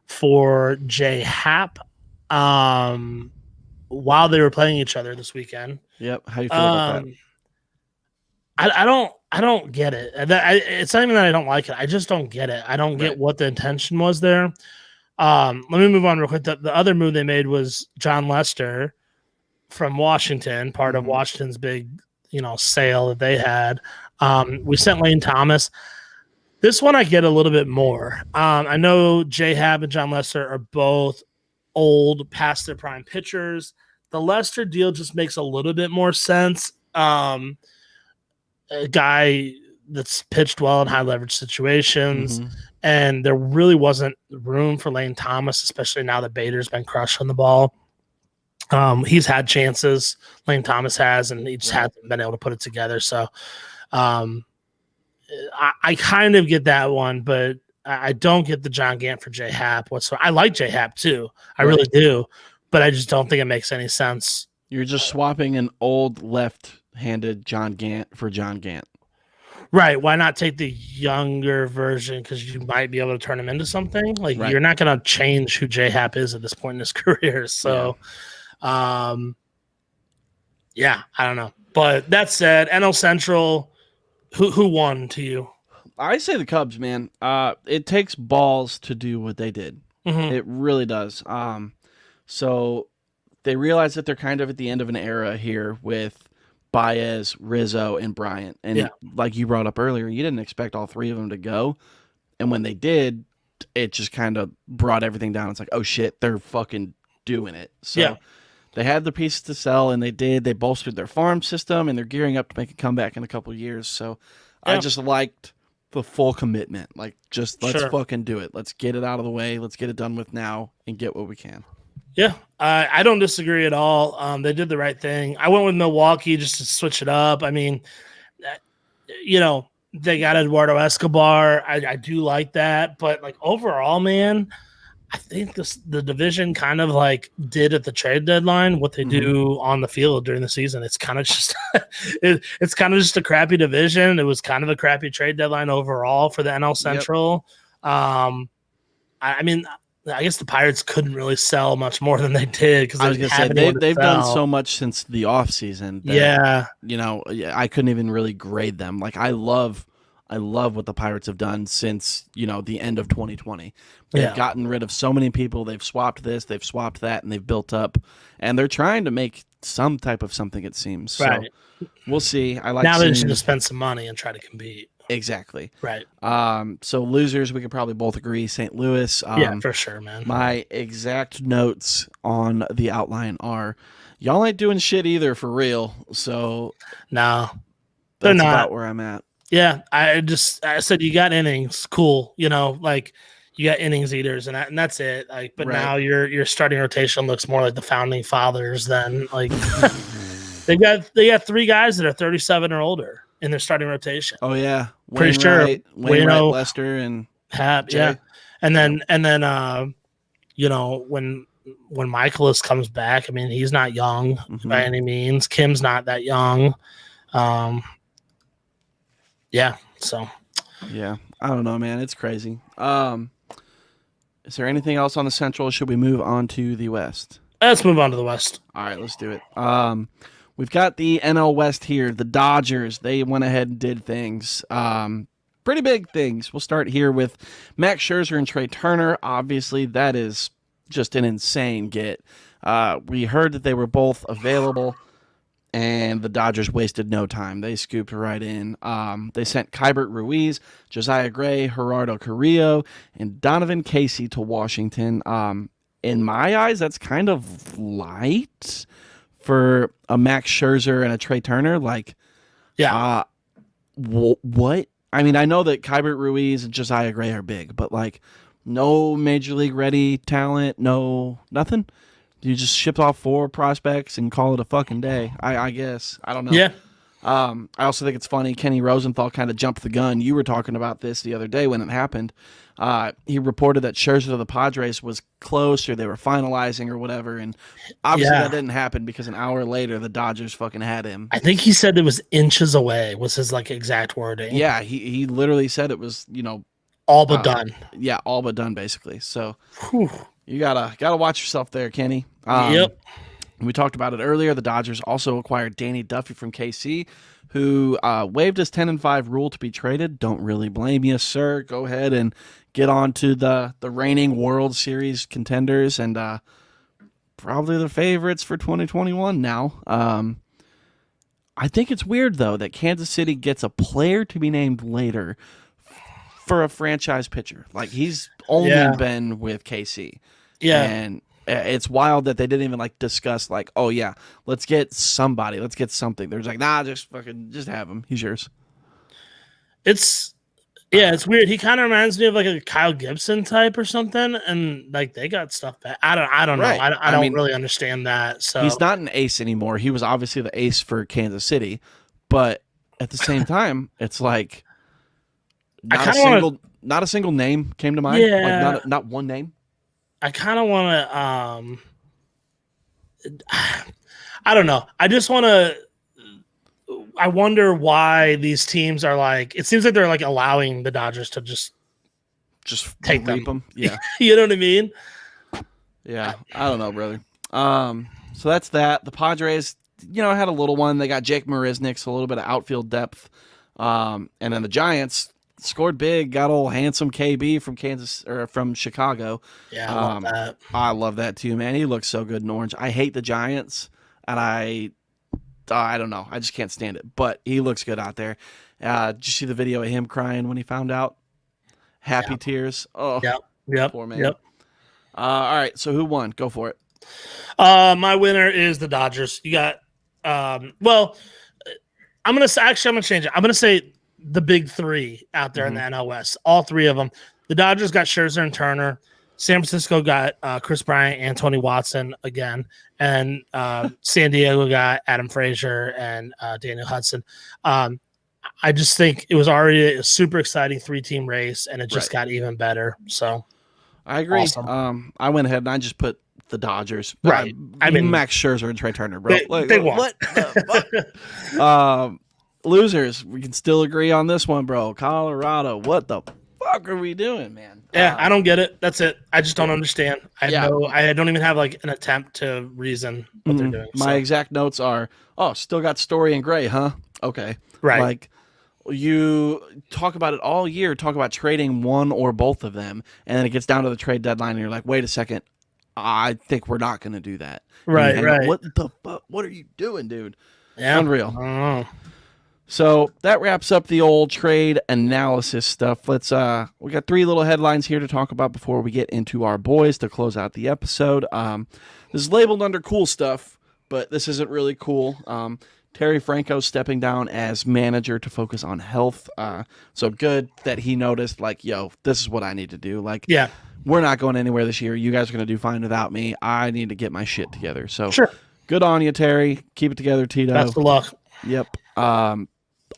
for J Happ while they were playing each other this weekend. Yep. How you feel about that? I don't get it. It's not even that I don't like it. I just don't get it. I don't get what the intention was there. Let me move on real quick. The other move they made was John Lester from Washington, part of Washington's big, sale that they had. We sent Lane Thomas. This one I get a little bit more. I know J-Hab and John Lester are both old, past their prime pitchers. The Lester deal just makes a little bit more sense. A guy that's pitched well in high leverage situations, and there really wasn't room for Lane Thomas, especially now that Bader's been crushing the ball. He's had chances, Lane Thomas has, and he just hasn't been able to put it together. So I kind of get that one, but I don't get the John Gant for J Happ whatsoever. I like J Happ too. I really do, but I just don't think it makes any sense. You're just swapping an old left-handed John Gant for John Gant. Right. Why not take the younger version? Because you might be able to turn him into something. You're not going to change who J Happ is at this point in his career. So, I don't know. But that said, NL Central, who won to you? I say the Cubs, man. It takes balls to do what they did. It really does. So they realize that they're kind of at the end of an era here with Baez, Rizzo, and Bryant. And like you brought up earlier, you didn't expect all 3 of them to go. And when they did, it just kind of brought everything down. It's like, oh shit, they're fucking doing it. So they had the pieces to sell, and they did. They bolstered their farm system, and they're gearing up to make a comeback in a couple of years. So I just liked the full commitment. Like, just let's fucking do it. Let's get it out of the way. Let's get it done with now and get what we can. Yeah, I don't disagree at all. They did the right thing. I went with Milwaukee just to switch it up. I mean, they got Eduardo Escobar. I do like that. But, like, overall, man, I think the division kind of, like, did at the trade deadline what they do on the field during the season. It's kind of just it's kind of just a crappy division. It was kind of a crappy trade deadline overall for the NL Central. Yep. I mean, I guess the Pirates couldn't really sell much more than they did because I was going to say they've done so much since the offseason. I couldn't even really grade them. Like, I love what the Pirates have done since the end of 2020. They've gotten rid of so many people. They've swapped this, they've swapped that, and they've built up. And they're trying to make some type of something. It seems. Right. So we'll see. I like now they're just going to spend some money and try to compete. Exactly. Right. So losers, we could probably both agree. St. Louis. Yeah, for sure, man. My exact notes on the outline are, y'all ain't doing shit either for real. So no, they're not. About where I'm at. Yeah, I said you got innings, cool. Like you got innings eaters, and that's it. Like, but now your starting rotation looks more like the founding fathers than like they got 3 guys that are 37 or older in their starting rotation. Oh yeah, pretty sure Wainwright, Lester, and Hap. Yeah, and then when Michaelis comes back, I mean he's not young by any means. Kim's not that young. Yeah, so. Yeah, I don't know, man. It's crazy. Is there anything else on the Central? Or should we move on to the West? Let's move on to the West. All right, let's do it. We've got the NL West here. The Dodgers, they went ahead and did things. Pretty big things. We'll start here with Max Scherzer and Trey Turner. Obviously, that is just an insane get. We heard that they were both available, and the Dodgers wasted no time. They scooped right in. They sent Keibert Ruiz, Josiah Gray, Gerardo Carrillo, and Donovan Casey to Washington. In my eyes, that's kind of light for a Max Scherzer and a Trey Turner. Like, yeah. What? I mean, I know that Keibert Ruiz and Josiah Gray are big, but like, no major league ready talent, no nothing. You just ship off 4 prospects and call it a fucking day. I guess. I don't know. Yeah. I also think it's funny. Kenny Rosenthal kind of jumped the gun. You were talking about this the other day when it happened. He reported that Scherzer to the Padres was close, or they were finalizing or whatever. And obviously that didn't happen because an hour later the Dodgers fucking had him. I think he said it was inches away was his like exact wording. Yeah, he literally said it was, all but done. Yeah, all but done basically. So you gotta watch yourself there, Kenny. Yep. We talked about it earlier. The Dodgers also acquired Danny Duffy from KC, who waived his 10-5 rule to be traded. Don't really blame you, sir. Go ahead and get on to the reigning World Series contenders and probably the favorites for 2021 now. I think it's weird, though, that Kansas City gets a player to be named later for a franchise pitcher. Like, he's only been with KC. Yeah. And it's wild that they didn't even like discuss like, oh yeah, let's get somebody, let's get something. They're just like, nah, just have him. He's yours. It's weird. He kind of reminds me of like a Kyle Gibson type or something, and like they got stuff back. I don't know. I don't really understand that. So he's not an ace anymore. He was obviously the ace for Kansas City, but at the same time, it's like not a single name came to mind. Yeah, like not one name. I kind of want to, I don't know. I just want to, I wonder why these teams are like, it seems like they're like allowing the Dodgers to just take them. Yeah. You know what I mean? Yeah. I don't know, brother. So that's that. The Padres, had a little one. They got Jake Marisnick, so a little bit of outfield depth. And then the Giants scored big, got old handsome KB from Chicago. Yeah, I love that. I love that too, man. He looks so good in orange. I hate the Giants, and I don't know. I just can't stand it. But he looks good out there. Did you see the video of him crying when he found out? Happy tears. Oh, yep. Poor man. Yep. All right. So who won? Go for it. My winner is the Dodgers. You got, well, I'm gonna change it. I'm gonna say the big three out there in the NL West. All three of them. The Dodgers got Scherzer and Turner. San Francisco got Chris Bryant and Tony Watson again, and San Diego got Adam Frazier and Daniel Hudson. I just think it was already a super exciting 3-team race, and it just got even better. So I agree. Awesome. I went ahead and I just put the Dodgers. Right. I mean, Max Scherzer and Trey Turner, bro. They won. What the fuck? Losers, we can still agree on this one, bro. Colorado, what the fuck are we doing, man? Yeah, I don't get it. That's it. I just don't understand. I don't even have like an attempt to reason what they're doing. My exact notes are, still got Story and Gray, huh? Okay. Right. Like, you talk about it all year, talk about trading one or both of them, and then it gets down to the trade deadline, and you're like, wait a second, I think we're not going to do that. Right. What the fuck? What are you doing, dude? Yeah. Unreal. I don't know. So that wraps up the old trade analysis stuff. Let's we got 3 little headlines here to talk about before we get into our boys to close out the episode. This is labeled under cool stuff, but this isn't really cool. Terry Franco stepping down as manager to focus on health. So good that he noticed, like, yo, this is what I need to do. Like, Yeah. we're not going anywhere this year. You guys are going to do fine without me. I need to get my shit together. So Sure. good on you, Terry. Keep it together, Tito. Best of luck. Yep.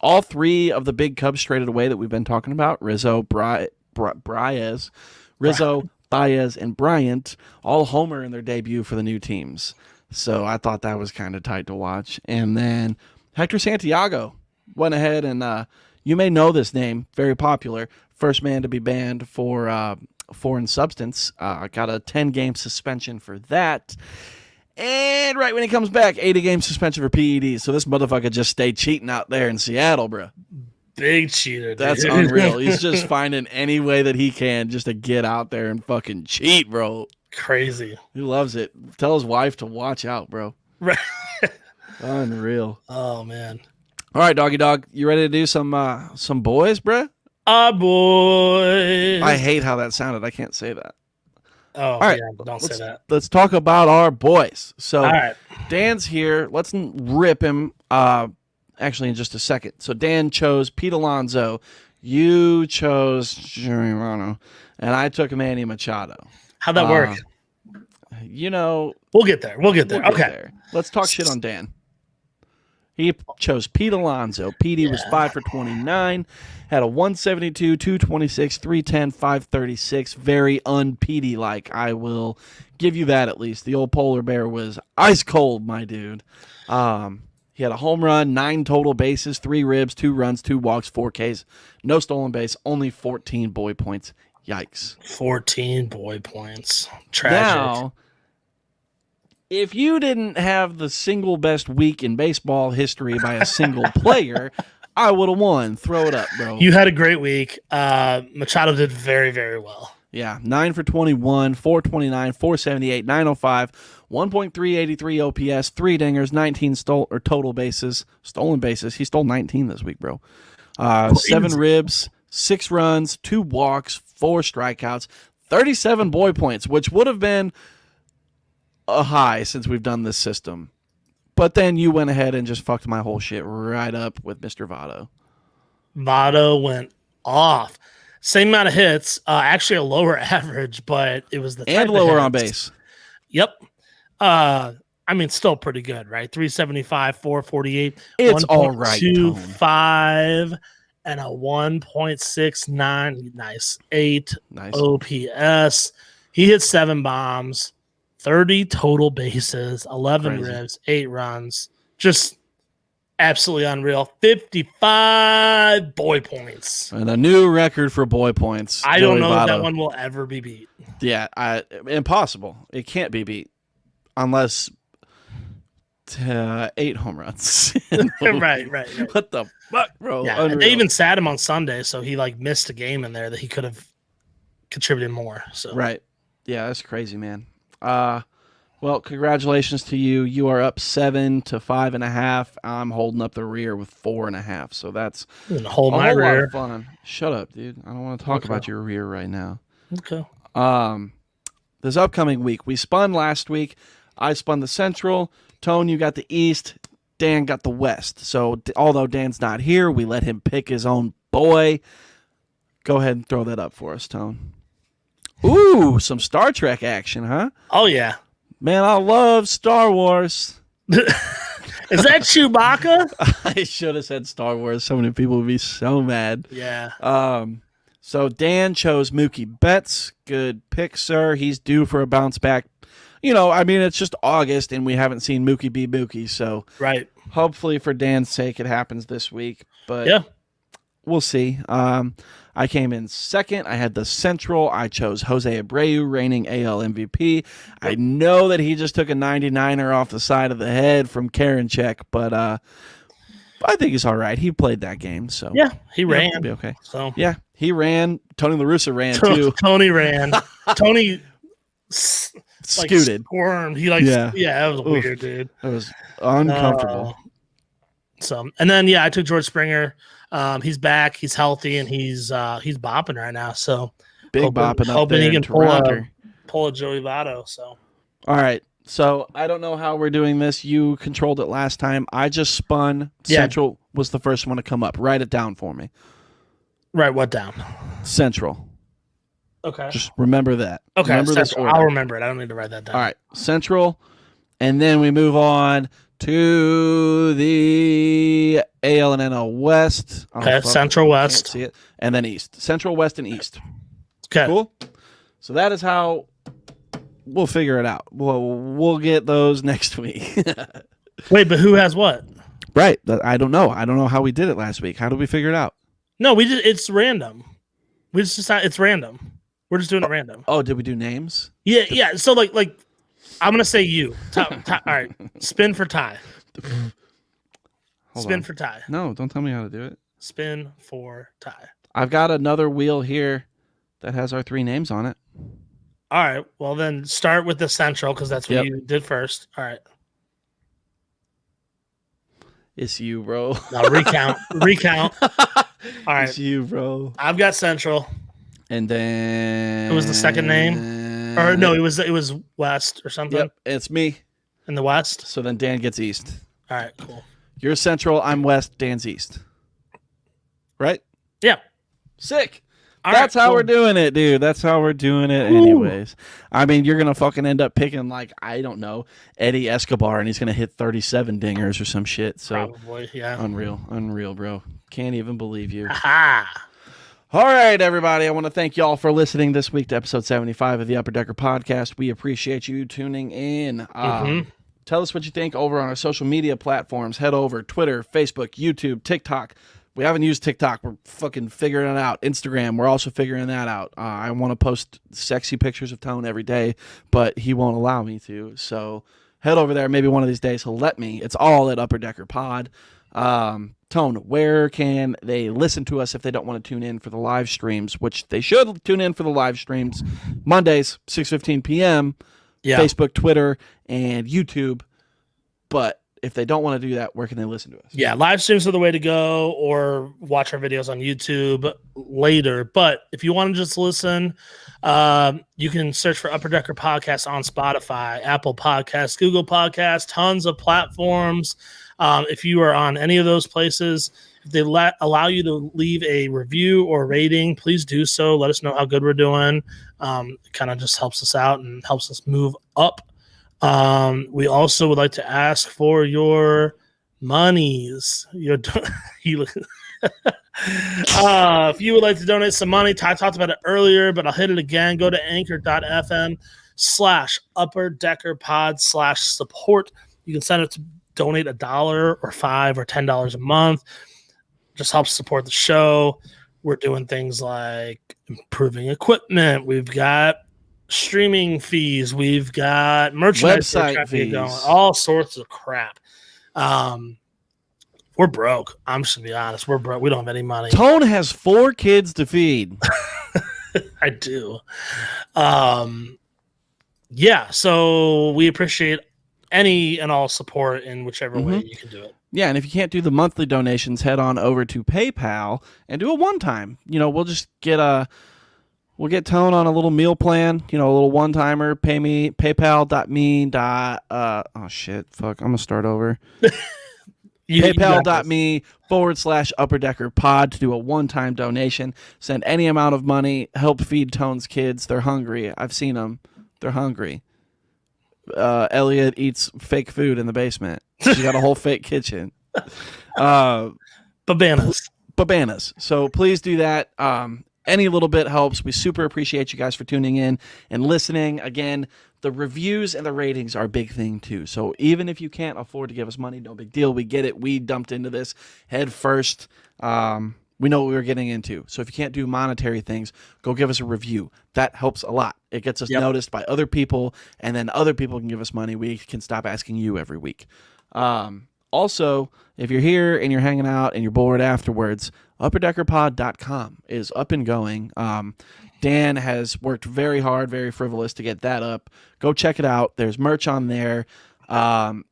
All 3 of the big Cubs traded away that we've been talking about, Rizzo, Baez, and Bryant, all homer in their debut for the new teams. So I thought that was kind of tight to watch. And then Hector Santiago went ahead and you may know this name, very popular, first man to be banned for foreign substance. Got a 10-game suspension for that. And right when he comes back, 80-game suspension for PEDs. So this motherfucker just stayed cheating out there in Seattle, bro. Big cheater. Dude. That's unreal. He's just finding any way that he can just to get out there and fucking cheat, bro. Crazy. He loves it. Tell his wife to watch out, bro. Right. Unreal. Oh, man. All right, doggy dog. You ready to do some boys, bro? Boys. I hate how that sounded. I can't say that. Oh, all right, yeah, don't say that. Let's talk about our boys. So all right. Dan's here. Let's rip him actually in just a second. So Dan chose Pete Alonso. You chose Jerry Rano. And I took Manny Machado. How'd that work? You know. We'll get there. We'll get there. Okay. Let's talk shit on Dan. He chose Pete Alonso. Petey was 5 for 29, had a 172, 226, 310, 536. Very un-Petey like. I will give you that at least. The old polar bear was ice cold, my dude. He had a home run, 9 total bases, 3 ribs, 2 runs, 2 walks, 4 Ks. No stolen base, only 14 boy points. Yikes. 14 boy points. Tragic. Now, if you didn't have the single best week in baseball history by a single player, I would have won. Throw it up, bro. You had a great week. Machado did very, very well. Yeah, 9 for 21, 429, 478, 905, 1.383 OPS, 3 dingers, 19 total bases, stolen bases. He stole 19 this week, bro. 7 ribs, 6 runs, 2 walks, 4 strikeouts, 37 boy points, which would have been a high since we've done this system. But then you went ahead and just fucked my whole shit right up with Mr. Votto. Votto went off. Same amount of hits, actually a lower average, but it was the and lower on base. Yep. I mean, still pretty good, right? 375, 448. It's all right. 25 and a 1.69. Nice. 8 OPS. He hit 7 bombs. 30 total bases, 11 ribs, 8 runs. Just absolutely unreal. 55 boy points. And a new record for boy points. I don't know if that one will ever be beat. Yeah, impossible. It can't be beat unless 8 home runs. right. What the fuck, bro? Yeah, and they even sat him on Sunday, so he missed a game in there that he could have contributed more. So right. Yeah, that's crazy, man. Well, congratulations to you. You are up 7 to 5.5. I'm holding up the rear with 4.5. So that's hold my rear. Lot of fun. Shut up, dude. I don't want to talk about your rear right now. Okay. this upcoming week. We spun last week. I spun the Central. Tone, you got the East. Dan got the West. So although Dan's not here, we let him pick his own boy. Go ahead and throw that up for us, Tone. Ooh, some Star Trek action, huh? Oh, yeah. Man, I love Star Wars. Is that Chewbacca? I should have said Star Wars. So many people would be so mad. Yeah. So Dan chose Mookie Betts. Good pick, sir. He's due for a bounce back. You know, I mean, it's just August, and we haven't seen Mookie be Mookie. So right. Hopefully, for Dan's sake, it happens this week. But yeah, we'll see. I came in second. I had the Central. I chose Jose Abreu, reigning AL MVP. I know that he just took a 99er off the side of the head from Karinchak, but I think he's all right. He played that game, so yeah, he ran. He'll be okay. So yeah, he ran. Tony La Russa ran too. Tony ran. Tony scooted, squirmed. He that was weird, dude. It was uncomfortable. And then I took George Springer. He's back. He's healthy, and he's bopping right now. So big bopping up hoping there he in can Toronto. pull a Joey Votto. So all right. So I don't know how we're doing this. You controlled it last time. I just spun. Yeah. Central was the first one to come up. Write it down for me. Write what down? Central. Okay. Just remember that. Okay. Remember this order. I'll remember it. I don't need to write that down. All right. Central. And then we move on to the AL and NL West. Okay. Central West. See it. And then East. Central, West, and East. Okay. Cool. So that is how we'll figure it out. We'll get those next week. Wait, but who has what? Right. I don't know. I don't know how we did it last week. How did we figure it out? No, we did. It's random. We just decided it's random. We're just doing it random. Oh, did we do names? Yeah. So like I'm gonna say you. All right. Spin for tie. Spin for tie. No, don't tell me how to do it. Spin for tie. I've got another wheel here that has our three names on it. All right. Well, then start with the Central because that's what you did first. All right. It's you, bro. Now recount. All right. It's you, bro. I've got Central. And then It was the second name? Or no, it was West or something. Yep, it's me. In the West? So then Dan gets East. All right, cool. You're Central, I'm West, Dan's East. Right? Yeah. Sick. That's how we're doing it, dude. That's how we're doing it anyways. I mean, you're going to fucking end up picking, like, I don't know, Eddie Escobar, and he's going to hit 37 dingers or some shit. So probably, yeah. Unreal, bro. Can't even believe you. Aha. All right, everybody. I want to thank y'all for listening this week to episode 75 of the Upper Decker Podcast. We appreciate you tuning in. Tell us what you think over on our social media platforms. Head over Twitter, Facebook, YouTube, TikTok. We haven't used TikTok. We're fucking figuring it out. Instagram, we're also figuring that out. I want to post sexy pictures of Tone every day, but he won't allow me to. So head over there. Maybe one of these days he'll let me. It's all at Upper Decker Pod. Tone, where can they listen to us if they don't want to tune in for the live streams, which they should tune in for the live streams Mondays, 6:15 p.m., Facebook, Twitter, and YouTube. But if they don't want to do that, where can they listen to us? Yeah, live streams are the way to go, or watch our videos on YouTube later. But if you want to just listen, you can search for Upper Decker Podcast on Spotify, Apple Podcasts, Google Podcasts, tons of platforms. If you are on any of those places, if they allow you to leave a review or rating, please do so. Let us know how good we're doing. It kind of just helps us out and helps us move up. We also would like to ask for your monies. If you would like to donate some money, Ty talked about it earlier, but I'll hit it again. Go to anchor.fm/upperdeckerpod/support. You can send it to donate $1 or $5 or $10 a month. Just helps support the show. We're doing things like improving equipment. We've got streaming fees. We've got merchandise, website fees, all sorts of crap. We're broke. I'm just gonna be honest. We're broke. We don't have any money. Tone has 4 kids to feed. I do. So we appreciate any and all support in whichever way you can do it. Yeah, and if you can't do the monthly donations, head on over to PayPal and do a one-time. We'll just get we'll get Tone on a little meal plan, a little one-timer. Pay me, paypal.me. Oh, shit. Fuck. I'm going to start over. PayPal.me/UpperDeckerPod to do a one-time donation. Send any amount of money. Help feed Tone's kids. They're hungry. I've seen them. They're hungry. Elliot eats fake food in the basement. She got a whole fake kitchen. Babanas. So please do that. Any little bit helps. We super appreciate you guys for tuning in and listening. Again, the reviews and the ratings are a big thing too. So even if you can't afford to give us money, no big deal. We get it. We dumped into this head first. We know what we were getting into. So if you can't do monetary things, go give us a review. That helps a lot. It gets us noticed by other people, and then other people can give us money. We can stop asking you every week. Also, if you're here and you're hanging out and you're bored afterwards, upperdeckerpod.com is up and going. Dan has worked very hard, very frivolous to get that up. Go check it out. There's merch on there.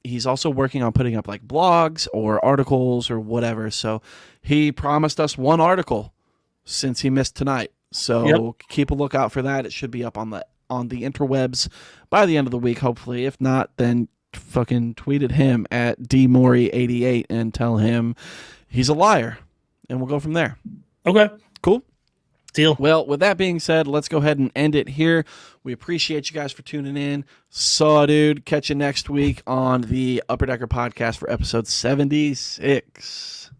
He's also working on putting up like blogs or articles or whatever. So he promised us one article since he missed tonight. So keep a lookout for that. It should be up on the interwebs by the end of the week, hopefully. If not, then fucking tweet at him at dmori88 and tell him he's a liar, and we'll go from there. Okay. Cool. Deal. Well, with that being said, let's go ahead and end it here. We appreciate you guys for tuning in. Dude. Catch you next week on the Upper Decker Podcast for episode 76.